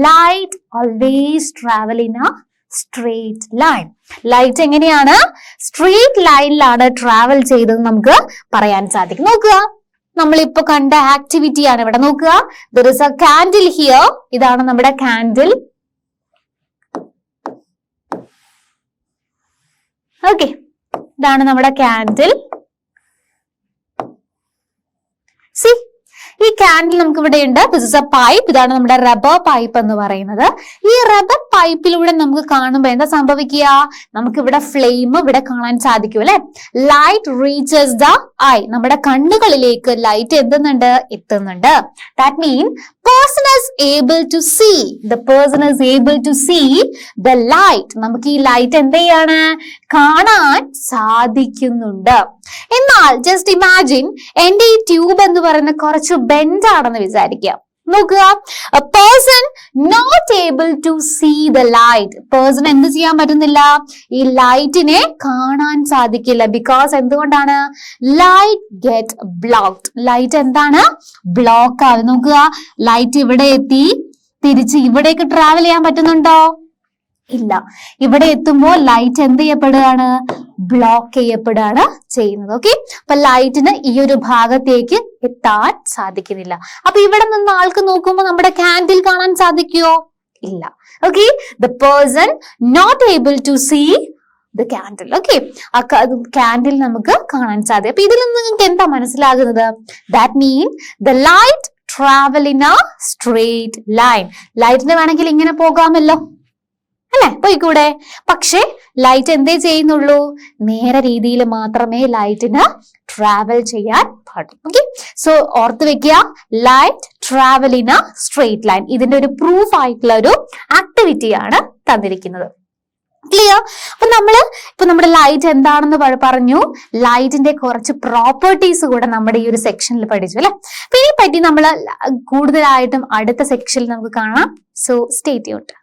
[SPEAKER 1] light always travel in a straight line. Light എങ്ങനെയാണ്? സ്ട്രെയിറ്റ് ലൈനിലാണ് ട്രാവൽ ചെയ്തത് നമുക്ക് പറയാൻ സാധിക്കും. നോക്കുക, നമ്മളിപ്പോ കണ്ട ആക്ടിവിറ്റിയാണ് ഇവിടെ. നോക്കുക, there is a candle here. ഇതാണ് നമ്മുടെ കാൻഡിൽ. ഓക്കെ, ഇതാണ് നമ്മുടെ കാൻഡിൽ. സി, ഈ കാൻഡിൽ നമുക്ക് ഇവിടെ ഉണ്ട്. This is A pipe. ഇതാണ് നമ്മുടെ റബ്ബർ പൈപ്പ് എന്ന് പറയുന്നത്. ഈ റബ്ബർ പൈപ്പിലൂടെ നമുക്ക് കാണുമ്പോൾ എന്താ സംഭവിക്കുക? നമുക്ക് ഇവിടെ ഫ്ലെയിം ഇവിടെ കാണാൻ സാധിക്കും അല്ലെ? Light reaches the I. നമ്മുടെ കണ്ണുകളിലേക്ക് ലൈറ്റ് എത്തുന്നുണ്ട്. That mean person is able to see. The person is able to see the light. നമുക്ക് ഈ ലൈറ്റ് എന്ത് ചെയ്യാണ്? കാണാൻ സാധിക്കുന്നുണ്ട്. എന്നാൽ ജസ്റ്റ് ഇമാജിൻ, എന്റെ ഈ ട്യൂബ് എന്ന് പറയുന്ന കുറച്ച് ബെൻഡ് ആണെന്ന് വിചാരിക്കുക. നോക്കുക, a person not able to see the light. person എന്ത് ചെയ്യാൻ പറ്റുന്നില്ല? ഈ ലൈറ്റിനെ കാണാൻ സാധിക്കില്ല. ബിക്കോസ് എന്തുകൊണ്ടാണ്? Light get blocked. ലൈറ്റ് എന്താണ്? ബ്ലോക്ക് ആവും. നോക്കുക, ലൈറ്റ് ഇവിടെ എത്തി, തിരിച്ച് ഇവിടേക്ക് ട്രാവൽ ചെയ്യാൻ പറ്റുന്നുണ്ടോ? ഇല്ല. ഇവിടെ എത്തുമ്പോൾ ലൈറ്റ് എന്ത് ചെയ്യപ്പെടുകയാണ്? ബ്ലോക്ക് ചെയ്യപ്പെടുകയാണ് ചെയ്യുന്നത്. ഓക്കെ, അപ്പൊ ലൈറ്റിന് ഈ ഒരു ഭാഗത്തേക്ക് എത്താൻ സാധിക്കുന്നില്ല. അപ്പൊ ഇവിടെ നിന്ന് ആൾക്ക് നോക്കുമ്പോൾ നമ്മുടെ കാൻഡിൽ കാണാൻ സാധിക്കുമോ? ഇല്ല. Okay, the person not able to see the candle. Okay, ആ കാൻഡിൽ നമുക്ക് കാണാൻ സാധിക്കും. അപ്പൊ ഇതിൽ നിന്ന് നിങ്ങൾക്ക് എന്താ മനസ്സിലാകുന്നത്? That mean the light travel in a straight line. ലൈറ്റിന് വേണമെങ്കിൽ ഇങ്ങനെ പോകാമല്ലോ അല്ലെ, പോയിക്കൂടെ? പക്ഷെ ലൈറ്റ് എന്തേ ചെയ്യുന്നുള്ളൂ? നേരെ രീതിയിൽ മാത്രമേ ലൈറ്റിന് ട്രാവൽ ചെയ്യാൻ പാടുള്ളൂ. ഓക്കെ, സോ ഓർത്ത് വെക്കുക, light travel in a straight line. ഇതിന്റെ ഒരു പ്രൂഫ് ആയിട്ടുള്ള ഒരു ആക്ടിവിറ്റിയാണ് തന്നിരിക്കുന്നത്. ക്ലിയർ? അപ്പൊ നമ്മുടെ ലൈറ്റ് എന്താണെന്ന് പറഞ്ഞു. ലൈറ്റിന്റെ കുറച്ച് പ്രോപ്പർട്ടീസ് കൂടെ നമ്മുടെ ഈ ഒരു സെക്ഷനിൽ പഠിച്ചു അല്ലെ. അപ്പൊ ഇതിനെ പറ്റി നമ്മൾ കൂടുതലായിട്ടും അടുത്ത സെക്ഷനിൽ നമുക്ക് കാണാം. So stay tuned.